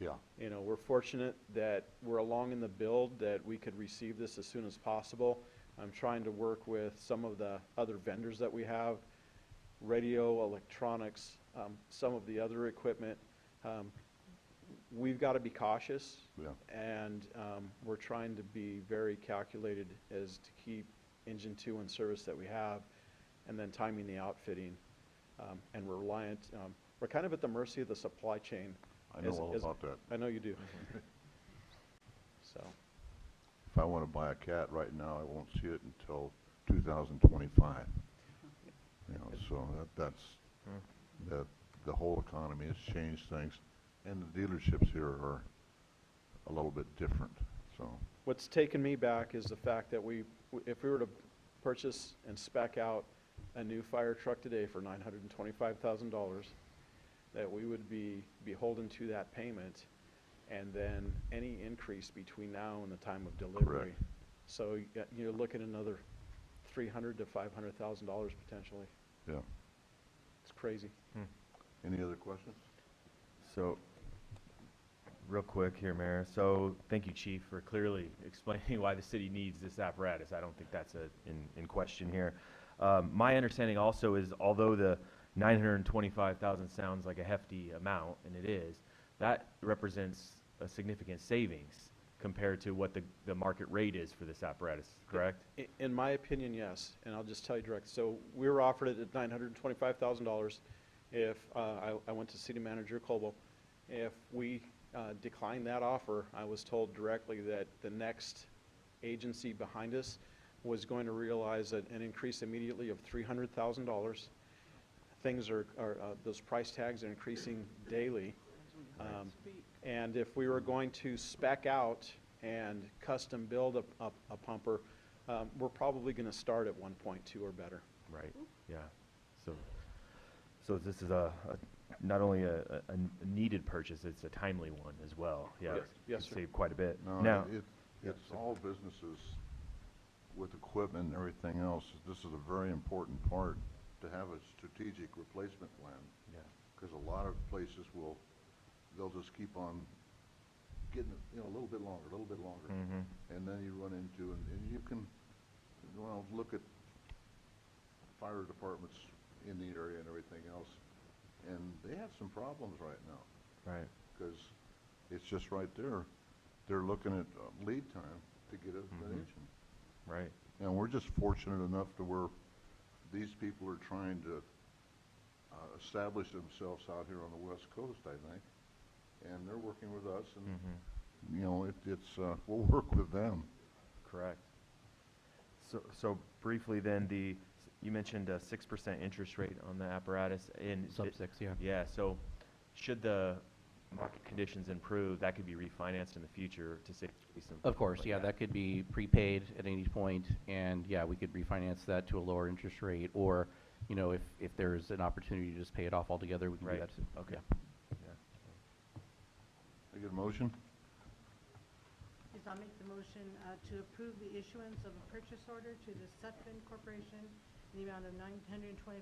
Speaker 1: Yeah.
Speaker 4: You know, we're fortunate that we're along in the build, that we could receive this as soon as possible. I'm trying to work with some of the other vendors that we have, radio, electronics, some of the other equipment. We've got to be cautious, and we're trying to be very calculated as to keep engine 2 in service that we have, and then timing the outfitting, and we're reliant. We're kind of at the mercy of the supply chain.
Speaker 1: I know all about that.
Speaker 4: I know you do. So,
Speaker 1: if I want to buy a cat right now, I won't see it until 2025. You know, so that's the whole economy has changed things, and the dealerships here are a little bit different. So
Speaker 4: what's taken me back is the fact that if we were to purchase and spec out a new fire truck today for $925,000, that we would be beholden to that payment, and then any increase between now and the time of delivery.
Speaker 1: Correct.
Speaker 4: So you're looking at another $300,000 to $500,000 potentially.
Speaker 1: yeah.
Speaker 4: It's crazy.
Speaker 1: Any other questions?
Speaker 8: So, real quick here, Mayor. So, thank you, Chief, for clearly explaining why the city needs this apparatus. I don't think that's in question here. My understanding also is, although the 925,000 sounds like a hefty amount, and it is, that represents a significant savings compared to what the market rate is for this apparatus, correct?
Speaker 4: In my opinion, yes, and I'll just tell you direct. So we were offered it at $925,000. If I went to City Manager Colbo, if we declined that offer, I was told directly that the next agency behind us was going to realize an increase immediately of $300,000. Things those price tags are increasing daily. And if we were going to spec out and custom build a pumper, we're probably going to start at 1.2 or better.
Speaker 8: Right, yeah. So this is not only a needed purchase, it's a timely one as well. Yeah,
Speaker 4: yes, sir.
Speaker 8: Save quite a bit.
Speaker 1: No,
Speaker 8: Now,
Speaker 1: it's all businesses with equipment and everything else. This is a very important part to have a strategic replacement plan.
Speaker 8: Yeah.
Speaker 1: Because a lot of places they'll just keep on getting it, a little bit longer, and then you run into, and you can, look at fire departments in the area and everything else, and they have some problems right now.
Speaker 8: Right.
Speaker 1: Because it's just right there. They're looking at lead time to get an engine.
Speaker 8: Right.
Speaker 1: And we're just fortunate enough to where these people are trying to establish themselves out here on the West Coast, I think, and they're working with us, and we'll work with them.
Speaker 8: Correct. So briefly then, you mentioned a 6% interest rate on the apparatus.
Speaker 5: Sub-6, yeah.
Speaker 8: Yeah, so should the market conditions improve, that could be refinanced in the future to save some.
Speaker 5: Of course, yeah, that could be prepaid at any point, and yeah, we could refinance that to a lower interest rate, or, if there's an opportunity to just pay it off altogether, we can do that too.
Speaker 8: Okay.
Speaker 5: Yeah.
Speaker 1: I get a motion?
Speaker 19: Yes, I'll make the motion to approve the issuance of a purchase order to the Sutphen Corporation in the amount of $925,801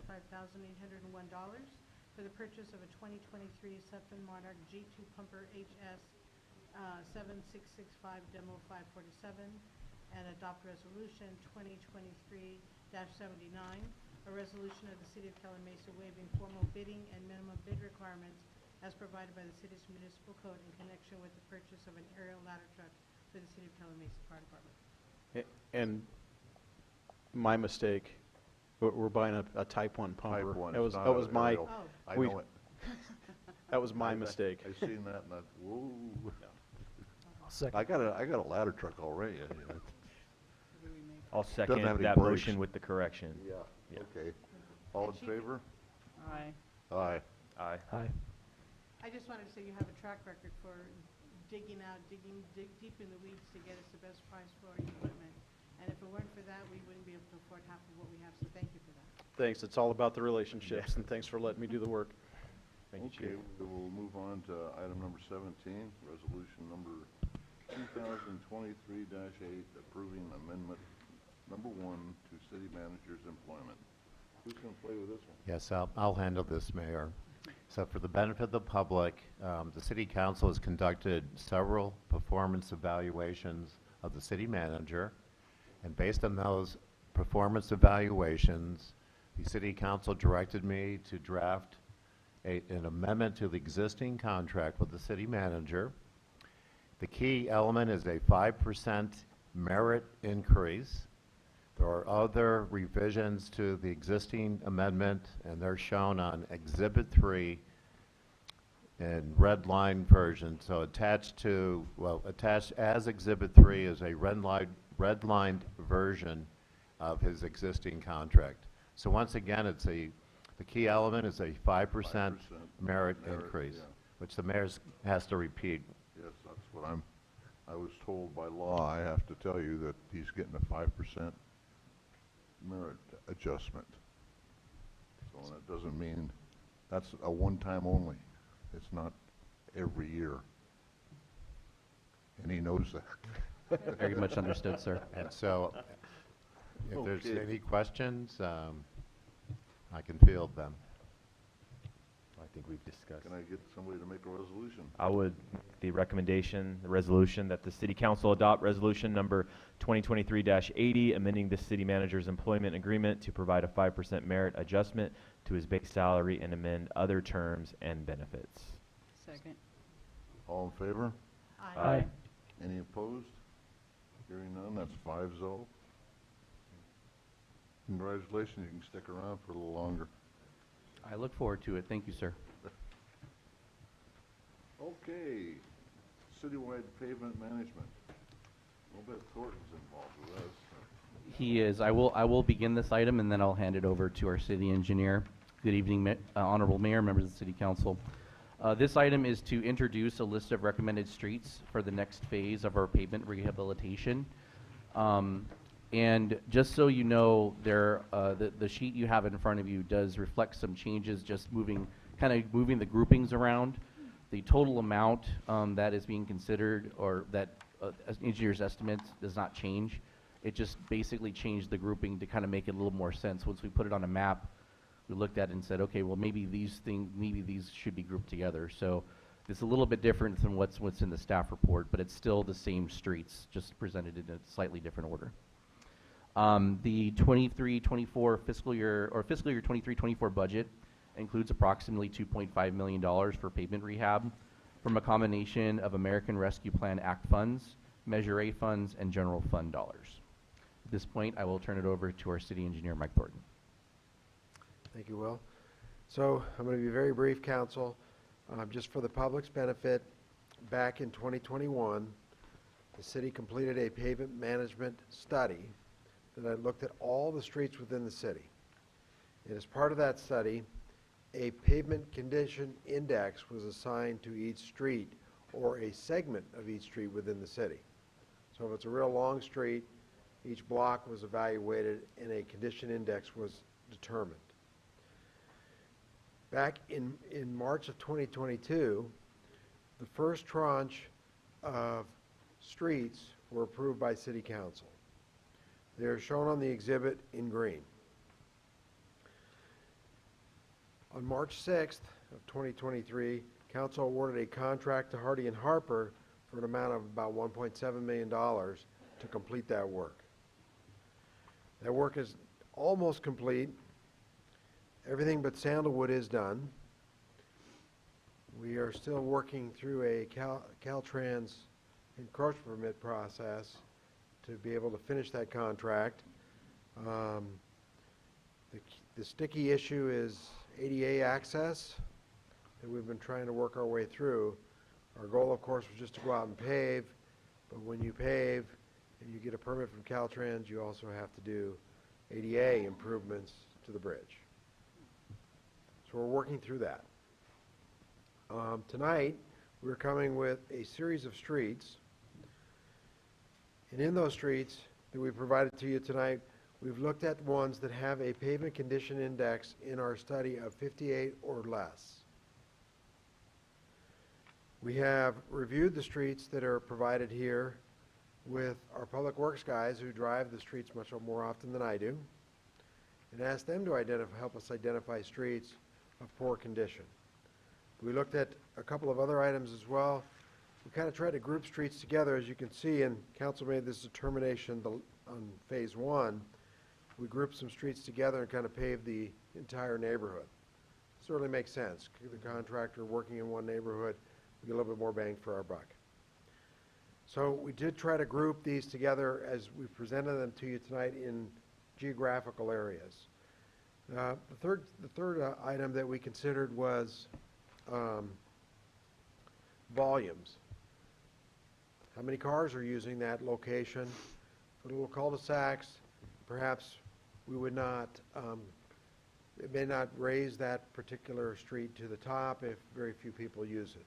Speaker 19: for the purchase of a 2023 Sutphen Monarch G2 Pumper HS 7665 Demo 547, and adopt resolution 2023-79, a resolution of the City of Calimesa waiving formal bidding and minimum bid requirements as provided by the city's municipal code in connection with the purchase of an aerial ladder truck for the City of Calimasa Fire Department.
Speaker 4: And my mistake, we're buying a Type 1 pumper.
Speaker 1: Type 1,
Speaker 4: That was,
Speaker 1: it's
Speaker 4: that
Speaker 1: not
Speaker 4: was
Speaker 1: an
Speaker 4: my,
Speaker 1: aerial. I know it.
Speaker 4: that was my mistake.
Speaker 1: I seen that, and whoa.
Speaker 16: Second.
Speaker 1: I got a ladder truck already.
Speaker 8: I'll
Speaker 1: Doesn't
Speaker 8: second
Speaker 1: have any
Speaker 8: that
Speaker 1: brakes.
Speaker 8: motion with the correction.
Speaker 1: Yeah, okay. All in favor?
Speaker 15: Aye.
Speaker 1: Aye.
Speaker 8: Aye.
Speaker 16: Aye.
Speaker 19: I just wanted to say you have a track record for dig deep in the weeds to get us the best price for our equipment. And if it weren't for that, support half of what we have, so thank you for that.
Speaker 4: Thanks, it's all about the relationships, and thanks for letting me do the work.
Speaker 8: Thank you,
Speaker 1: Okay,
Speaker 8: Chief.
Speaker 1: we will move on to item number 17, resolution number 2023-8, approving amendment number 1 to city manager's employment. Who's going to play with this one?
Speaker 18: Yes, I'll handle this, Mayor. So for the benefit of the public, the City Council has conducted several performance evaluations of the city manager, and based on those performance evaluations, the City Council directed me to draft an amendment to the existing contract with the city manager. The key element is a 5% merit increase. There are other revisions to the existing amendment, and they're shown on Exhibit 3 in red line version. So attached as Exhibit 3 is a red-lined version of his existing contract. So once again, the key element is a 5% merit increase,
Speaker 1: yeah.
Speaker 18: which the mayor has to repeat.
Speaker 1: Yes, that's what I was told by law. I have to tell you that he's getting a 5% merit adjustment. So that doesn't mean, that's a one-time only. It's not every year. And he knows that.
Speaker 5: Very much understood, sir.
Speaker 18: And so, if there's
Speaker 1: Okay.
Speaker 18: any questions, I can field them.
Speaker 8: I think we've discussed.
Speaker 1: Can I get somebody to make a resolution?
Speaker 8: I would, the resolution that the City Council adopt resolution number 2023-80, amending the city manager's employment agreement to provide a 5% merit adjustment to his base salary and amend other terms and benefits.
Speaker 15: Second.
Speaker 1: All in favor?
Speaker 8: Aye.
Speaker 1: Any opposed? Hearing none, that's 5-0. Congratulations, you can stick around for a little longer.
Speaker 5: I look forward to it. Thank you, sir.
Speaker 1: Okay, citywide pavement management. I'll bet Thornton's involved with this.
Speaker 5: He is. I will begin this item, and then I'll hand it over to our city engineer. Good evening, Honorable Mayor, members of the City Council. This item is to introduce a list of recommended streets for the next phase of our pavement rehabilitation. And just so you know, the sheet you have in front of you does reflect some changes, just kind of moving the groupings around. The total amount that is being considered, or that engineer's estimate, does not change. It just basically changed the grouping to kind of make it a little more sense. Once we put it on a map, we looked at it and said, okay, well, maybe these should be grouped together. So it's a little bit different than what's in the staff report, but it's still the same streets, just presented in a slightly different order. The 23-24 fiscal year 23-24 budget includes approximately $2.5 million for pavement rehab from a combination of American Rescue Plan Act funds, Measure A funds, and general fund dollars. At this point, I will turn it over to our city engineer, Mike Thornton.
Speaker 20: Thank you, Will. So I'm going to be very brief, Council. Just for the public's benefit, back in 2021, the city completed a pavement management study that looked at all the streets within the city. And as part of that study, a pavement condition index was assigned to each street or a segment of each street within the city. So if it's a real long street, each block was evaluated and a condition index was determined. Back in March of 2022, the first tranche of streets were approved by City Council. They are shown on the exhibit in green. On March 6th of 2023, Council awarded a contract to Hardy and Harper for an amount of about $1.7 million to complete that work. That work is almost complete. Everything but Sandalwood is done. We are still working through a Caltrans encroachment permit process to be able to finish that contract. The sticky issue is ADA access that we've been trying to work our way through. Our goal, of course, was just to go out and pave, but when you pave and you get a permit from Caltrans, you also have to do ADA improvements to the bridge. So we're working through that. Tonight, we're coming with a series of streets. And in those streets that we provided to you tonight, we've looked at ones that have a pavement condition index in our study of 58 or less. We have reviewed the streets that are provided here with our public works guys who drive the streets much more often than I do, and asked them to help us identify streets of poor condition. We looked at a couple of other items as well. We kind of tried to group streets together, as you can see, and council made this determination on phase one. We grouped some streets together and kind of paved the entire neighborhood. Certainly makes sense. The contractor working in one neighborhood, we get a little bit more bang for our buck. So we did try to group these together as we presented them to you tonight in geographical areas. The third item that we considered was volumes. How many cars are using that location? For little cul-de-sacs, perhaps we would not, it may not raise that particular street to the top if very few people use it.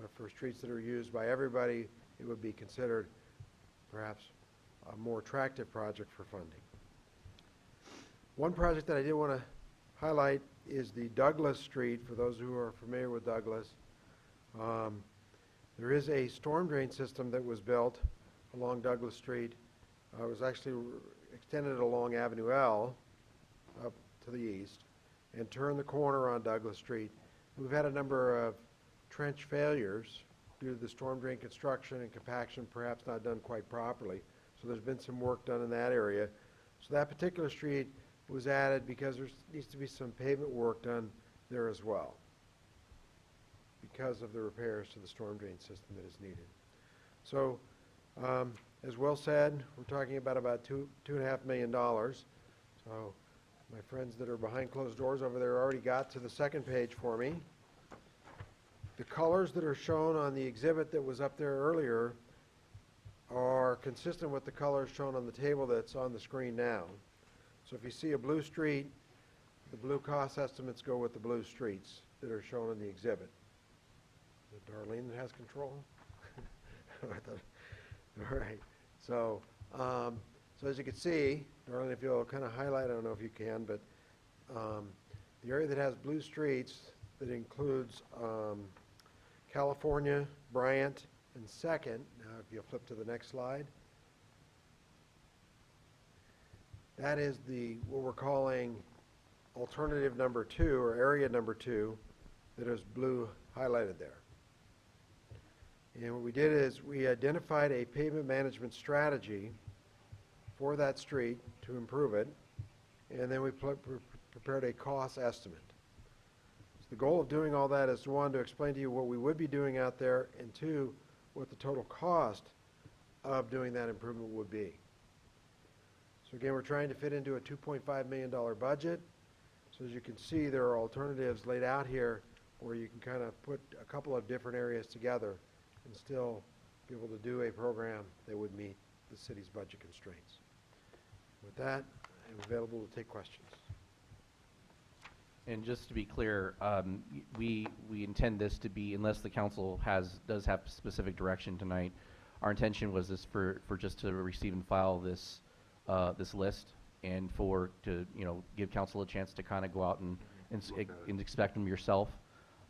Speaker 20: But for streets that are used by everybody, it would be considered perhaps a more attractive project for funding. One project that I did want to highlight is the Douglas Street, for those who are familiar with Douglas. There is a storm drain system that was built along Douglas Street. It was actually extended along Avenue L up to the east and turned the corner on Douglas Street. We've had a number of trench failures due to the storm drain construction and compaction perhaps not done quite properly. So there's been some work done in that area. So that particular street was added because there needs to be some pavement work done there as well, because of the repairs to the storm drain system that is needed. So, as Will said, we're talking about $2.5 million. So, my friends that are behind closed doors over there already got to the second page for me. The colors that are shown on the exhibit that was up there earlier are consistent with the colors shown on the table that's on the screen now. So if you see a blue street, the blue cost estimates go with the blue streets that are shown in the exhibit. Is it Darlene that has control? All right. So, so as you can see, Darlene, if you'll kind of highlight, I don't know if you can, but the area that has blue streets, that includes California, Bryant, and Second. Now, if you'll flip to the next slide. That is what we're calling alternative number 2, or area number 2, that is blue highlighted there. And what we did is we identified a pavement management strategy for that street to improve it, and then we prepared a cost estimate. So the goal of doing all that is, one, to explain to you what we would be doing out there, and two, what the total cost of doing that improvement would be. So again, we're trying to fit into a $2.5 million budget. So as you can see, there are alternatives laid out here where you can kind of put a couple of different areas together and still be able to do a program that would meet the city's budget constraints. With that, I'm available to take questions.
Speaker 5: And just to be clear, we intend this to be, unless the council does have specific direction tonight, our intention was this for just to receive and file this this list, and to give council a chance to kind of go out and inspect them yourself,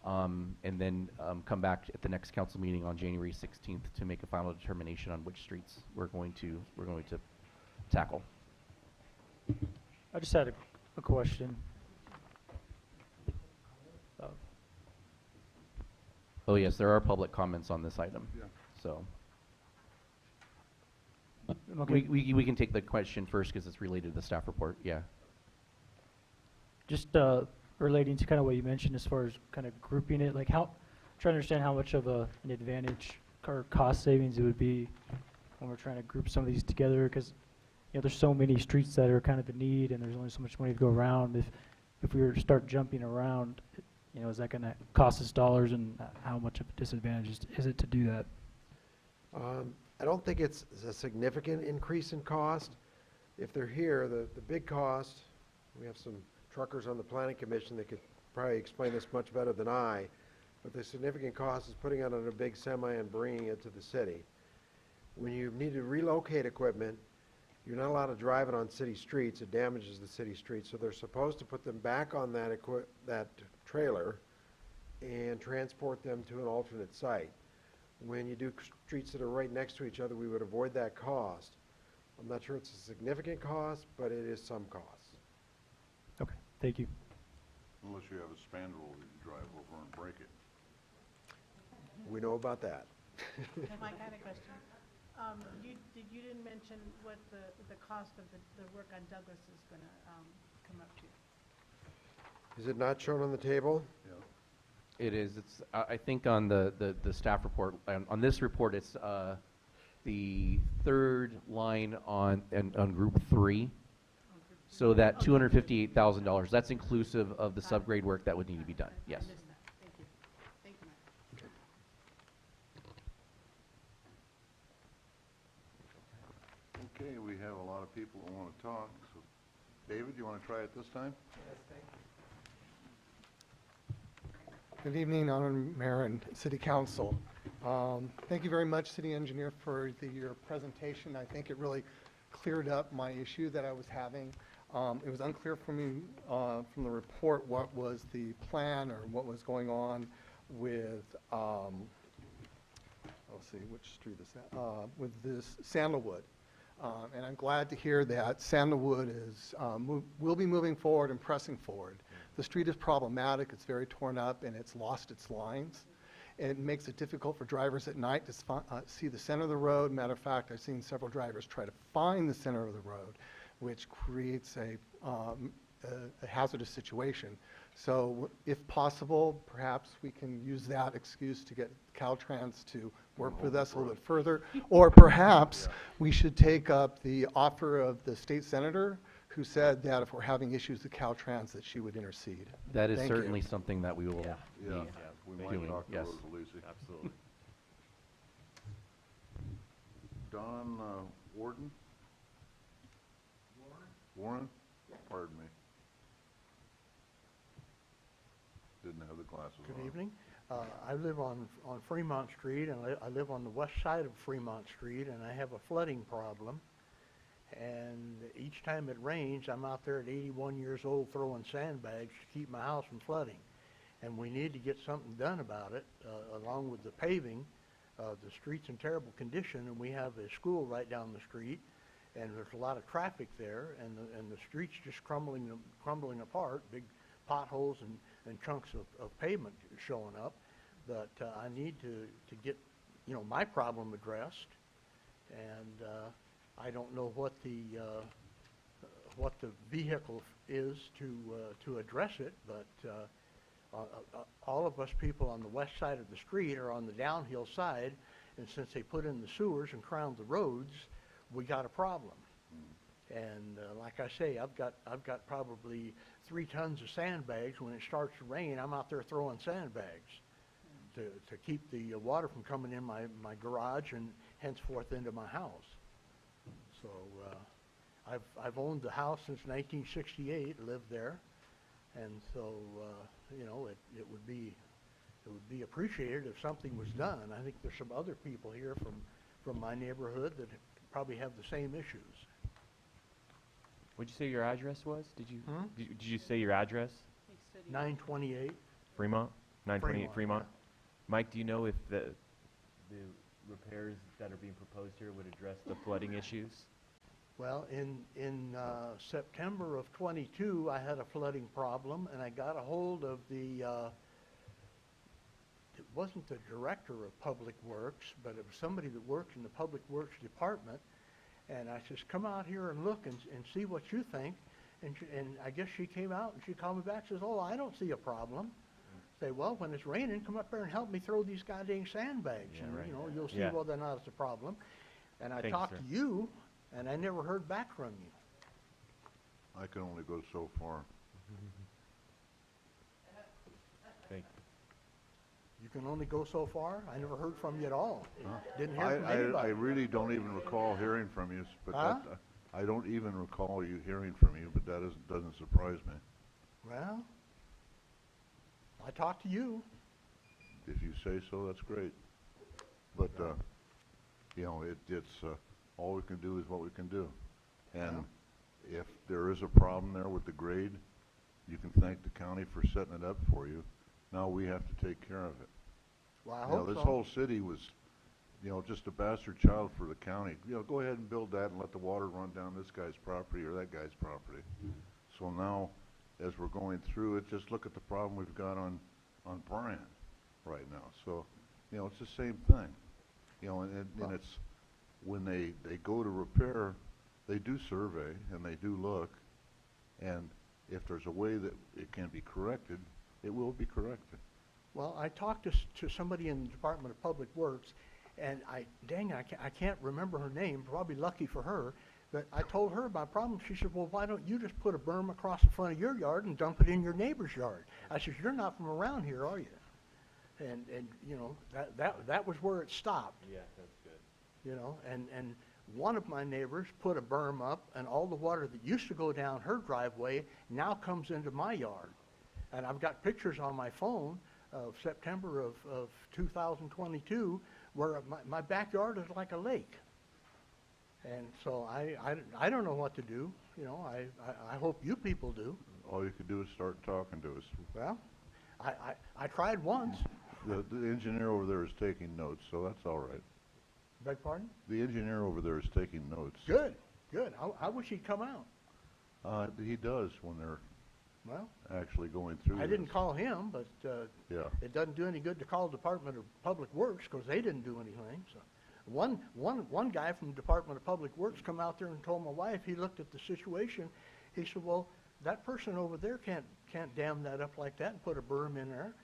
Speaker 5: and then come back at the next council meeting on January 16th to make a final determination on which streets we're going to tackle.
Speaker 16: I just had a question.
Speaker 5: Oh yes, there are public comments on this item.
Speaker 1: Yeah.
Speaker 5: So
Speaker 16: Okay.
Speaker 5: we can take the question first because it's related to the staff report. Yeah.
Speaker 16: Just relating to kind of what you mentioned as far as kind of grouping it, like trying to understand how much of an advantage or cost savings it would be when we're trying to group some of these together, because there's so many streets that are kind of in need and there's only so much money to go around. If we were to start jumping around, is that going to cost us dollars, and how much of a disadvantage is it to do that?
Speaker 20: I don't think it's a significant increase in cost. If they're here, the big cost, we have some truckers on the planning commission that could probably explain this much better than I, but the significant cost is putting it on a big semi and bringing it to the city. When you need to relocate equipment, you're not allowed to drive it on city streets. It damages the city streets. So they're supposed to put them back on that trailer and transport them to an alternate site. When you do streets that are right next to each other, we would avoid that cost. I'm not sure it's a significant cost, but it is some cost.
Speaker 16: Okay, thank you.
Speaker 1: Unless you have a spandrel that you drive over and break it.
Speaker 20: We know about that.
Speaker 19: Mike, I had a question. You didn't mention what the cost of the work on Douglas is going to come up to.
Speaker 20: Is it not shown on the table?
Speaker 1: Yeah.
Speaker 5: It is. It's, I think on the staff report, on this report, it's the third line on group 3. So that $258,000, that's inclusive of the subgrade work that would need to be done. Yes.
Speaker 19: I missed that. Thank you. Thank you, Mike.
Speaker 1: Okay, we have a lot of people who want to talk. So, David, you want to try it this time?
Speaker 21: Yes, thank you. Good evening, Honorable Mayor and City Council. Thank you very much, City Engineer, for your presentation. I think it really cleared up my issue that I was having. It was unclear for me from the report what was the plan or what was going on with, let's see, which street is that? With this Sandalwood. And I'm glad to hear that Sandalwood is, will be moving forward and pressing forward. The street is problematic, it's very torn up, and it's lost its lines. And it makes it difficult for drivers at night to see the center of the road. Matter of fact, I've seen several drivers try to find the center of the road, which creates a hazardous situation. So if possible, perhaps we can use that excuse to get Caltrans to work with us a little bit further. Or perhaps we should take up the offer of the state senator who said that if we're having issues with Caltrans, that she would intercede.
Speaker 5: That is
Speaker 21: Thank
Speaker 5: certainly
Speaker 21: you.
Speaker 5: something that we will
Speaker 1: Yeah,
Speaker 5: be
Speaker 1: we
Speaker 5: doing.
Speaker 1: might talk to
Speaker 5: Yes.
Speaker 1: Rosalisi.
Speaker 8: Absolutely.
Speaker 1: Don Warden? Warren? Pardon me. Didn't have the glasses on.
Speaker 22: Good evening. I live on Fremont Street, and I live on the west side of Fremont Street, and I have a flooding problem. And each time it rains, I'm out there at 81 years old throwing sandbags to keep my house from flooding. And we need to get something done about it, along with the paving. The street's in terrible condition, and we have a school right down the street, and there's a lot of traffic there, and the street's just crumbling apart, big potholes and chunks of pavement showing up. But I need to get, my problem addressed, and I don't know what the vehicle is to address it, but all of us people on the west side of the street are on the downhill side, and since they put in the sewers and crowned the roads, we got a problem. And like I say, I've got probably 3 tons of sandbags. When it starts to rain, I'm out there throwing sandbags to keep the water from coming in my garage and henceforth into my house. So I've owned the house since 1968, lived there, and so it would be appreciated if something was done. I think there's some other people here from my neighborhood that probably have the same issues.
Speaker 8: What'd you say your address was? Did you say your address?
Speaker 22: 928.
Speaker 8: Fremont? 928 Fremont?
Speaker 22: Yeah.
Speaker 8: Mike, do you know if the repairs that are being proposed here would address the flooding issues?
Speaker 22: Well, in September of '22, I had a flooding problem, and I got a hold of the, it wasn't the director of Public Works, but it was somebody that worked in the Public Works Department, and I says, come out here and look and see what you think. And I guess she came out and she called me back and says, oh, I don't see a problem. Say, well, when it's raining, come up there and help me throw these goddamn sandbags.
Speaker 8: Yeah,
Speaker 22: and,
Speaker 8: right.
Speaker 22: You'll see
Speaker 8: Yeah.
Speaker 22: whether or not it's a problem. And I
Speaker 8: Thank you,
Speaker 22: talked
Speaker 8: sir.
Speaker 22: to you, and I never heard back from you.
Speaker 1: I can only go so far.
Speaker 8: Thank
Speaker 22: You can only go so far? I never heard from you at all.
Speaker 1: Huh?
Speaker 22: Didn't hear from
Speaker 1: I
Speaker 22: anybody.
Speaker 1: really don't even recall hearing from you, but
Speaker 22: Huh?
Speaker 1: I don't even recall you hearing from you, but that doesn't surprise me.
Speaker 22: Well, I talked to you.
Speaker 1: If you say so, that's great. But, it's, all we can do is what we can do. And if there is a problem there with the grade, you can thank the county for setting it up for you. Now we have to take care of it.
Speaker 22: Well, I
Speaker 1: You know,
Speaker 22: hope
Speaker 1: this
Speaker 22: so.
Speaker 1: whole city was, you know, just a bastard child for the county. You know, go ahead and build that and let the water run down this guy's property or that guy's property. So now, as we're going through it, just look at the problem we've got on Bryant right now. So, you know, it's the same thing. You know, and it's, when they go to repair, they do survey and they do look, and if there's a way that it can be corrected, it will be corrected.
Speaker 22: Well, I talked to somebody in the Department of Public Works, and I can't remember her name, probably lucky for her, but I told her my problem. She said, well, why don't you just put a berm across the front of your yard and dump it in your neighbor's yard? I said, you're not from around here, are you? And you know, that was where it stopped.
Speaker 8: Yeah, that's good.
Speaker 22: You know, and one of my neighbors put a berm up, and all the water that used to go down her driveway now comes into my yard. And I've got pictures on my phone of September of 2022 where my backyard is like a lake. And so I don't know what to do. You know, I hope you people do.
Speaker 1: All you could do is start talking to us.
Speaker 22: Well, I tried once.
Speaker 1: The engineer over there is taking notes, so that's all right.
Speaker 22: Beg pardon?
Speaker 1: The engineer over there is taking notes.
Speaker 22: Good, good. I wish he'd come out.
Speaker 1: He does when they're
Speaker 22: Well,
Speaker 1: actually going through
Speaker 22: I didn't
Speaker 1: this.
Speaker 22: call him, but
Speaker 1: Yeah.
Speaker 22: it doesn't do any good to call the Department of Public Works because they didn't do anything. So, one guy from the Department of Public Works come out there and told my wife, he looked at the situation. He said, well, that person over there can't dam that up like that and put a berm in there.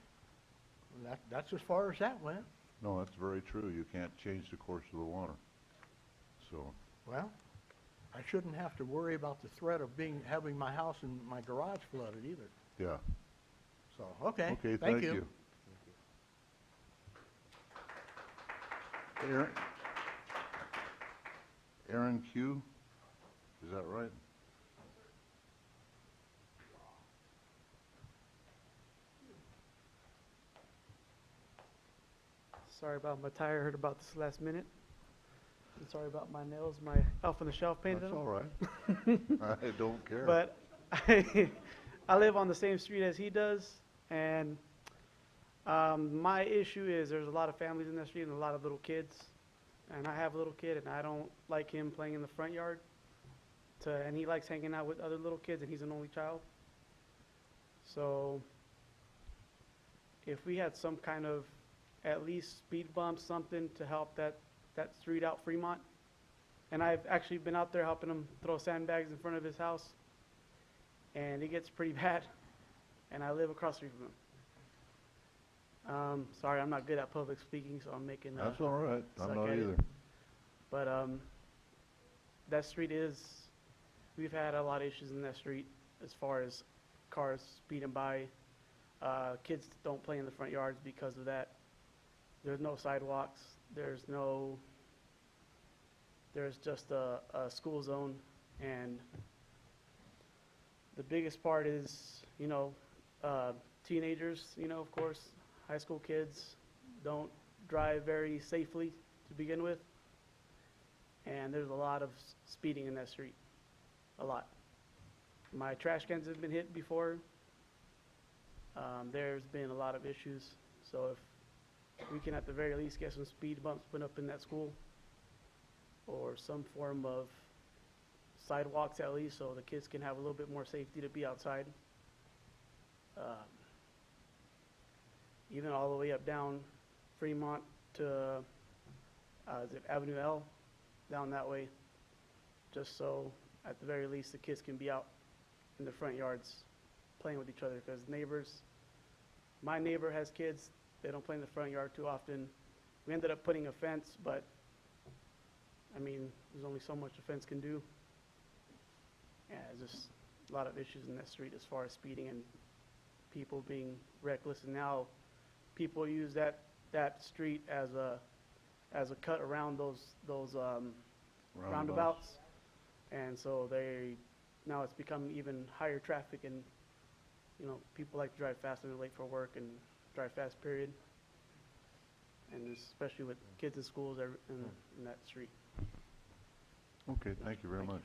Speaker 22: And that's as far as that went.
Speaker 1: No, that's very true. You can't change the course of the water. So,
Speaker 22: Well, I shouldn't have to worry about the threat of having my house and my garage flooded either.
Speaker 1: yeah.
Speaker 22: So, okay.
Speaker 1: Okay, thank you. Aaron Q, is that right?
Speaker 3: Sorry about my tire, heard about this last minute. And sorry about my nails, my elf on the shelf painted
Speaker 1: That's
Speaker 3: them.
Speaker 1: all right. I don't care.
Speaker 3: But I live on the same street as he does, and my issue is there's a lot of families in that street and a lot of little kids. And I have a little kid, and I don't like him playing in the front yard. And he likes hanging out with other little kids, and he's an only child. So if we had some kind of at least speed bump, something to help that street out Fremont. And I've actually been out there helping him throw sandbags in front of his house. And it gets pretty bad. And I live across the street from him. Sorry, I'm not good at public speaking, so I'm making
Speaker 1: That's all right. I'm
Speaker 3: suck
Speaker 1: not
Speaker 3: at it.
Speaker 1: either.
Speaker 3: But that street we've had a lot of issues in that street as far as cars speeding by. Kids don't play in the front yards because of that. There's no sidewalks. There's just a school zone. And the biggest part is, teenagers, of course, high school kids don't drive very safely to begin with. And there's a lot of speeding in that street. A lot. My trash cans have been hit before. There's been a lot of issues. So if we can at the very least get some speed bumps put up in that school, or some form of sidewalks at least, so the kids can have a little bit more safety to be outside. Even all the way up down Fremont to is it Avenue L, down that way, just so at the very least the kids can be out in the front yards playing with each other, because my neighbor has kids, they don't play in the front yard too often. We ended up putting a fence, but I mean, there's only so much a fence can do. Yeah, there's just a lot of issues in that street as far as speeding and people being reckless, and now people use that street as a cut around those roundabouts, and so now it's become even higher traffic, and people like to drive fast and they're late for work and drive fast, period. And especially with kids in schools in that street.
Speaker 1: Okay, thank you very much.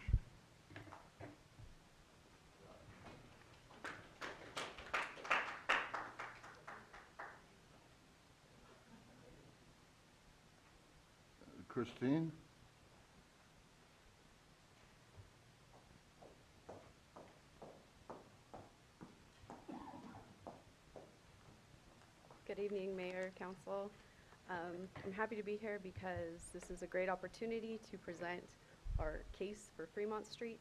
Speaker 1: Christine.
Speaker 6: Good evening, Mayor, Council. I'm happy to be here because this is a great opportunity to present our case for Fremont Street.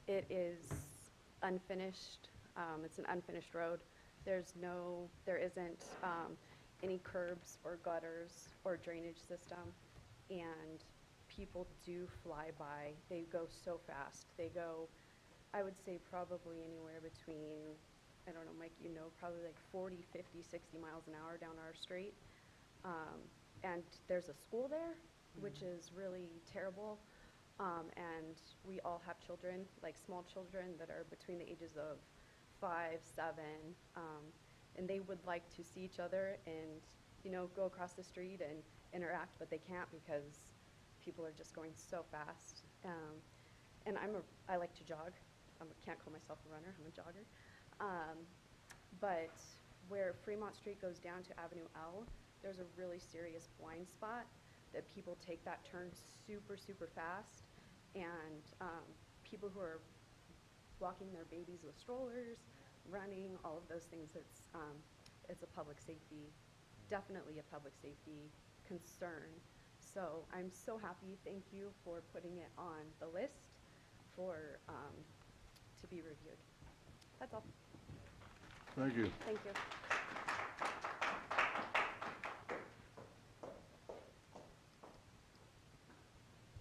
Speaker 6: It is unfinished. It's an unfinished road. There isn't any curbs or gutters or drainage system, and people do fly by. They go so fast. They go, I would say, probably anywhere between, I don't know, Mike, you know, probably like 40, 50, 60 miles an hour down our street. And there's a school there, which is really terrible. And we all have children, like small children that are between the ages of 5, 7, and they would like to see each other and, you know, go across the street and interact, but they can't because people are just going so fast. And I like to jog. I can't call myself a runner. I'm a jogger. But where Fremont Street goes down to Avenue L, there's a really serious blind spot that people take that turn super, super fast. And people who are walking their babies with strollers, running, all of those things, it's a public safety, definitely a public safety concern. So I'm so happy. Thank you for putting it on the list for to be reviewed. That's all.
Speaker 1: Thank you.
Speaker 6: Thank you.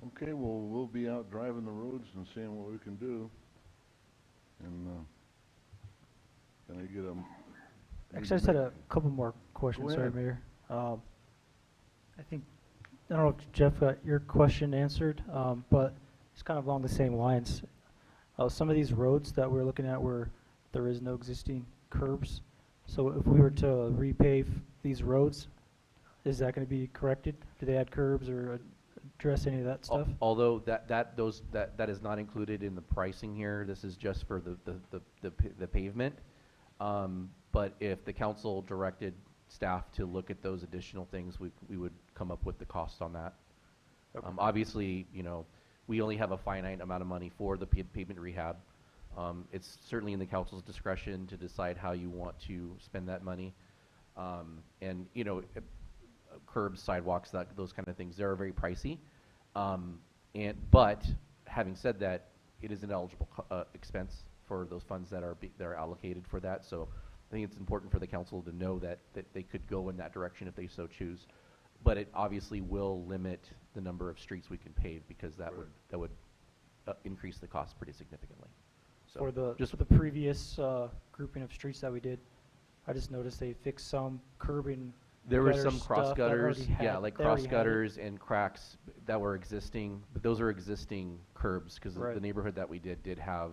Speaker 1: Okay, well, we'll be out driving the roads and seeing what we can do. And can I get a...
Speaker 16: Actually, I just had a couple more questions, sorry,
Speaker 1: ahead.
Speaker 16: Mayor. I think, I don't know if Jeff got your question answered, but it's kind of along the same lines. Some of these roads that we're looking at where there is no existing curbs, so if we were to repave these roads, is that going to be corrected? Do they add curbs or address any of that stuff?
Speaker 5: Although that is not included in the pricing here. This is just for the pavement. But if the council directed staff to look at those additional things, we would come up with the cost on that.
Speaker 16: Okay.
Speaker 5: Obviously, you know, we only have a finite amount of money for the pavement rehab. It's certainly in the council's discretion to decide how you want to spend that money. And, you know, curbs, sidewalks, those kind of things, they're very pricey. But having said that, it is an eligible expense for those funds that are allocated for that. So I think it's important for the council to know that they could go in that direction if they so choose. But it obviously will limit the number of streets we can pave because that would increase the cost pretty significantly. So
Speaker 16: For the
Speaker 5: just
Speaker 16: for the previous grouping of streets that we did, I just noticed they fixed some curbing.
Speaker 5: there were
Speaker 16: gutter
Speaker 5: some
Speaker 16: stuff
Speaker 5: cross
Speaker 16: that
Speaker 5: gutters,
Speaker 16: already had-
Speaker 5: yeah, like
Speaker 16: they already
Speaker 5: cross
Speaker 16: had it.
Speaker 5: gutters and cracks that were existing, but those are existing curbs because
Speaker 16: Right.
Speaker 5: the neighborhood that we did have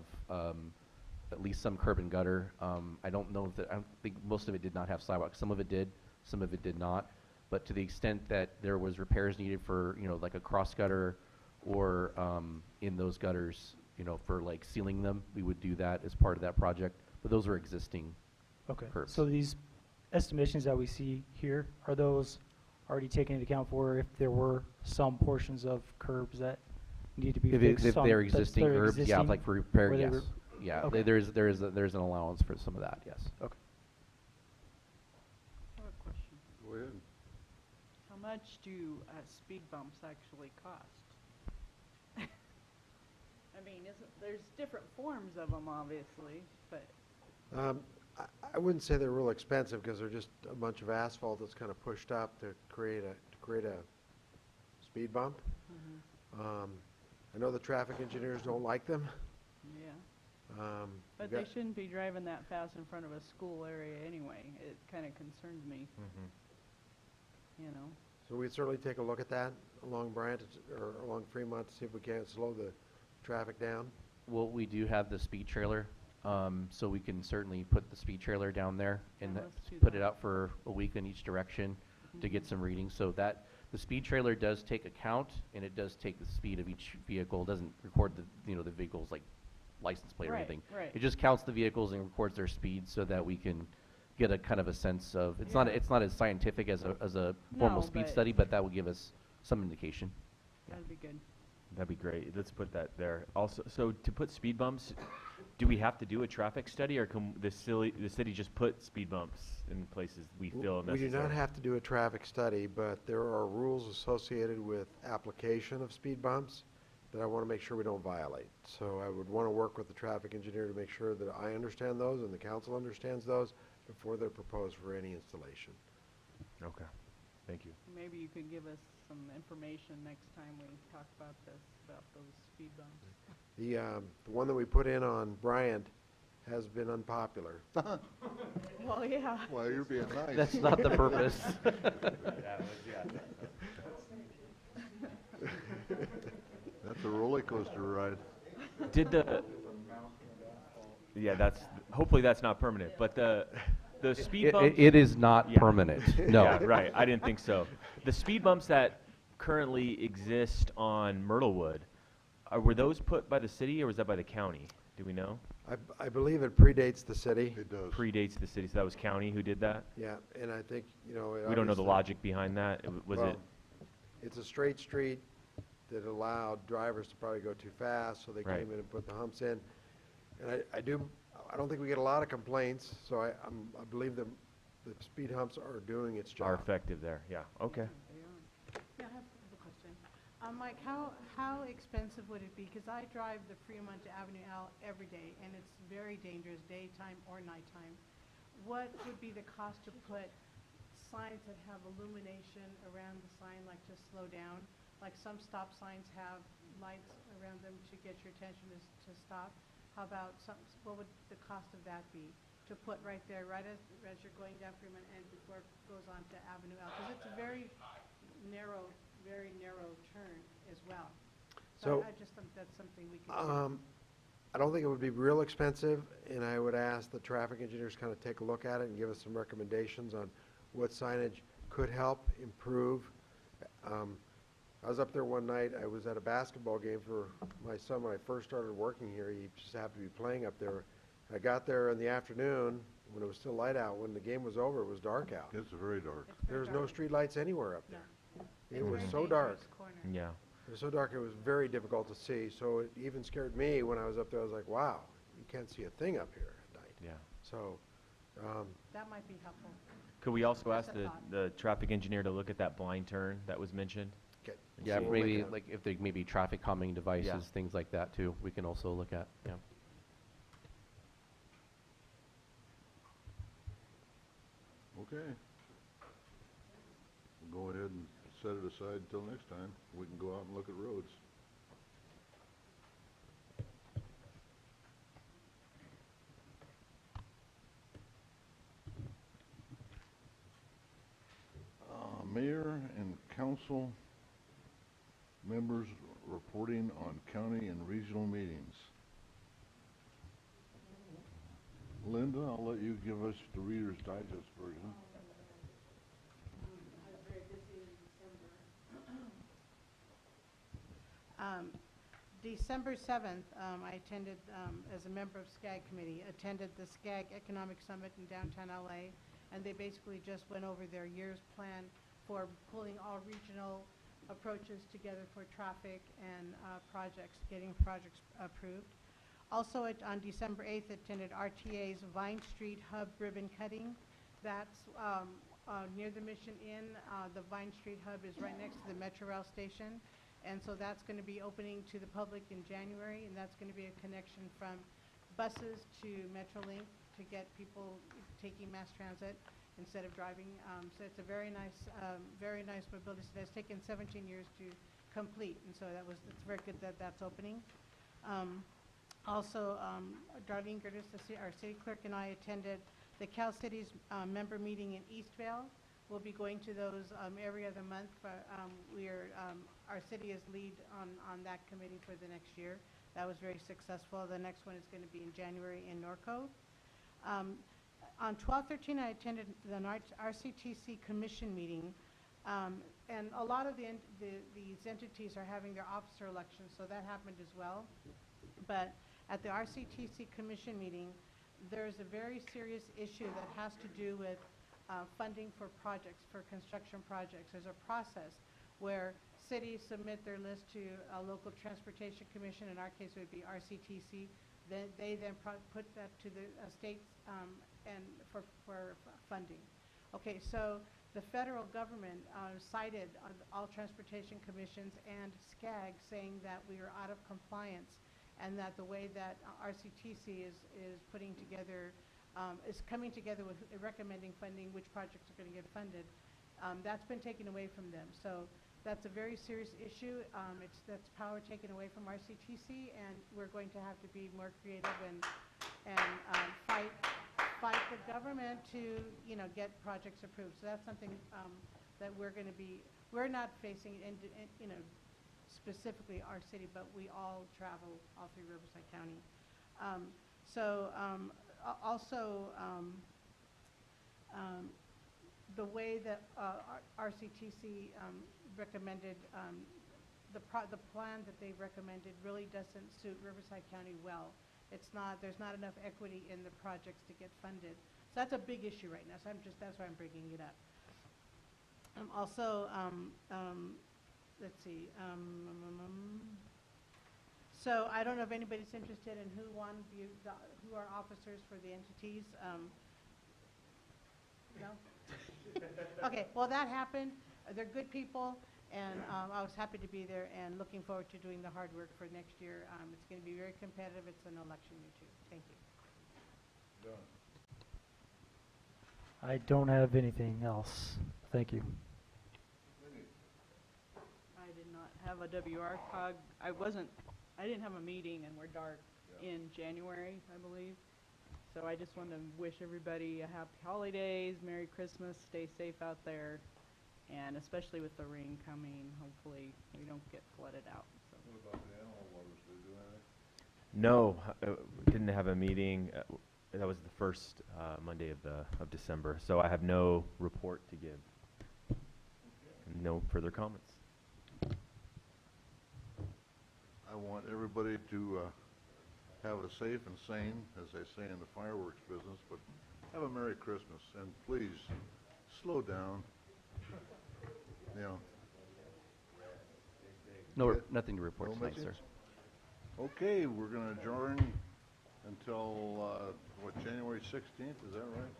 Speaker 5: at least some curb and gutter. I don't know I don't think most of it did not have sidewalks. Some of it did, some of it did not. But to the extent that there was repairs needed for, you know, like a cross gutter or in those gutters, you know, for like sealing them, we would do that as part of that project. But those are existing
Speaker 16: Okay,
Speaker 5: curbs.
Speaker 16: so these estimations that we see here, are those already taken into account for if there were some portions of curbs that need to be
Speaker 5: If
Speaker 16: fixed?
Speaker 5: if
Speaker 16: some
Speaker 5: they're
Speaker 16: that
Speaker 5: existing
Speaker 16: they're
Speaker 5: curbs, yeah,
Speaker 16: existing,
Speaker 5: like for repair,
Speaker 16: where they
Speaker 5: yes.
Speaker 16: were-
Speaker 5: Yeah,
Speaker 16: Okay.
Speaker 5: there's an allowance for some of that, yes.
Speaker 16: Okay.
Speaker 15: I have a question.
Speaker 1: Go ahead.
Speaker 15: How much do speed bumps actually cost? I mean, there's different forms of them, obviously, but
Speaker 20: I wouldn't say they're real expensive because they're just a bunch of asphalt that's kind of pushed up to create a speed bump. I know the traffic engineers don't like them.
Speaker 15: yeah.
Speaker 20: you've
Speaker 15: But they
Speaker 20: got-
Speaker 15: shouldn't be driving that fast in front of a school area anyway. It kind of concerns me, you know.
Speaker 20: So we'd certainly take a look at that along Bryant or along Fremont to see if we can slow the traffic down.
Speaker 5: Well, we do have the speed trailer, so we can certainly put the speed trailer down there and
Speaker 15: Yeah, let's do
Speaker 5: put it
Speaker 15: that.
Speaker 5: out for a week in each direction to get some readings. So that, the speed trailer does take account, and it does take the speed of each vehicle. It doesn't record the vehicle's like license plate or
Speaker 15: Right,
Speaker 5: anything.
Speaker 15: right.
Speaker 5: It just counts the vehicles and records their speed so that we can get a kind of a sense of, it's not
Speaker 15: Yeah.
Speaker 5: it's not as scientific as a formal
Speaker 15: No,
Speaker 5: speed
Speaker 15: but-
Speaker 5: study, but that will give us some indication.
Speaker 15: That'd be good.
Speaker 8: That'd be great. Let's put that there. Also, so to put speed bumps, do we have to do a traffic study, or can the city just put speed bumps in places we feel
Speaker 20: We
Speaker 8: necessary?
Speaker 20: do not have to do a traffic study, but there are rules associated with application of speed bumps that I want to make sure we don't violate. So I would want to work with the traffic engineer to make sure that I understand those and the council understands those before they're proposed for any installation.
Speaker 8: Okay, thank you.
Speaker 15: Maybe you could give us some information next time we talk about this, about those speed bumps.
Speaker 20: The one that we put in on Bryant has been unpopular.
Speaker 15: Well, yeah.
Speaker 1: Well, you're being nice.
Speaker 5: That's not the purpose.
Speaker 1: That's a roller coaster ride.
Speaker 8: Did the hopefully that's not permanent, but the speed bumps.
Speaker 5: It is not
Speaker 8: Yeah.
Speaker 5: permanent, no.
Speaker 8: Yeah, right, I didn't think so. The speed bumps that currently exist on Myrtlewood, were those put by the city or was that by the county? Do we know?
Speaker 20: I believe it predates the city.
Speaker 1: It does.
Speaker 8: Predates the city, so that was county who did that?
Speaker 20: Yeah, and I think, you know.
Speaker 8: We don't know the
Speaker 20: obviously-
Speaker 8: logic behind that. Was
Speaker 20: Well,
Speaker 8: it?
Speaker 20: It's a straight street that allowed drivers to probably go too fast, so they
Speaker 8: Right.
Speaker 20: came in and put the humps in. And I don't think we get a lot of complaints, so I believe the speed humps are doing its job.
Speaker 8: Are effective there, yeah, okay.
Speaker 19: Yeah, I have a question. Mike, how expensive would it be? Because I drive the Fremont to Avenue L every day, and it's very dangerous, daytime or nighttime. What would be the cost to put signs that have illumination around the sign, like to slow down? Like some stop signs have lights around them to get your attention to stop. How about what would the cost of that be? To put right there, right as you're going down Fremont and before it goes on to Avenue L? Because it's a very narrow turn as well.
Speaker 20: So,
Speaker 19: I just think that's something we could do.
Speaker 20: I don't think it would be real expensive, and I would ask the traffic engineers kind of take a look at it and give us some recommendations on what signage could help improve. I was up there one night, I was at a basketball game for my son when I first started working here. He just happened to be playing up there. I got there in the afternoon when it was still light out. When the game was over, it was dark out.
Speaker 1: It's very dark.
Speaker 20: There was no street lights anywhere up there. It was
Speaker 19: Very
Speaker 20: so dark.
Speaker 19: dangerous corner.
Speaker 8: Yeah.
Speaker 20: It was so dark, it was very difficult to see. So it even scared me when I was up there. I was like, wow, you can't see a thing up here at night.
Speaker 8: Yeah.
Speaker 20: So,
Speaker 19: That might be helpful.
Speaker 8: Could we also ask
Speaker 19: Just a thought.
Speaker 8: the traffic engineer to look at that blind turn that was mentioned?
Speaker 20: okay.
Speaker 5: Yeah,
Speaker 20: So we'll
Speaker 5: maybe,
Speaker 20: make a-
Speaker 5: like, if there may be traffic calming devices, things like that too, we can also look at, yeah.
Speaker 1: Okay. We'll go ahead and set it aside until next time. We can go out and look at roads. Mayor and council members reporting on county and regional meetings. Linda, I'll let you give us the Reader's Digest version.
Speaker 19: December 7th, I attended, as a member of SCAG committee, attended the SCAG Economic Summit in downtown LA, and they basically just went over their year's plan for pulling all regional approaches together for traffic and projects, getting projects approved. Also, on December 8th, attended RTA's Vine Street Hub ribbon cutting. That's near the Mission Inn. The Vine Street Hub is right next to the Metro Rail station. And so that's going to be opening to the public in January, and that's going to be a connection from buses to Metrolink to get people taking mass transit instead of driving. So it's a very nice mobility. So it's taken 17 years to complete, and so it's very good that that's opening. Also, Darlene Gertis, our city clerk, and I attended the Cal Cities member meeting in Eastvale. We'll be going to those every other month. Our city is lead on that committee for the next year. That was very successful. The next one is going to be in January in Norco. On 12/13, I attended the RCTC commission meeting, and a lot of these entities are having their officer elections, so that happened as well. But at the RCTC commission meeting, there's a very serious issue that has to do with funding for projects, for construction projects. There's a process where cities submit their list to a local transportation commission, in our case it would be RCTC, then they then put that to the state and for funding. Okay, so the federal government cited all transportation commissions and SCAG saying that we are out of compliance, and that the way that RCTC is putting together, is coming together with recommending funding, which projects are going to get funded, that's been taken away from them. So that's a very serious issue. That's power taken away from RCTC, and we're going to have to be more creative and fight the government to, get projects approved. So that's something that we're going to be, we're not facing, specifically our city, but we all travel all through Riverside County. The way that RCTC recommended, the plan that they recommended really doesn't suit Riverside County well. There's not enough equity in the projects to get funded. So that's a big issue right now, so that's why I'm bringing it up. Let's see. So I don't know if anybody's interested in who are officers for the entities. No? Okay, well, that happened. They're good people, and I was happy to be there and looking forward to doing the hard work for next year. It's going to be very competitive. It's an election year, too. Thank you.
Speaker 16: I don't have anything else. Thank you.
Speaker 15: I did not have a WR cog. I didn't have a meeting, and we're dark in January, I believe. So I just want to wish everybody a happy holidays, Merry Christmas, stay safe out there, and especially with the rain coming, hopefully we don't get flooded out. So.
Speaker 1: What about the animal warders? Did they do anything?
Speaker 8: No, didn't have a meeting. That was the first Monday of December, so I have no report to give. Okay. No further comments.
Speaker 1: I want everybody to have a safe and sane, as they say in the fireworks business, but have a Merry Christmas, and please slow down.
Speaker 5: Nothing to report tonight, sir.
Speaker 1: Okay, we're going to adjourn until, January 16th, is that right?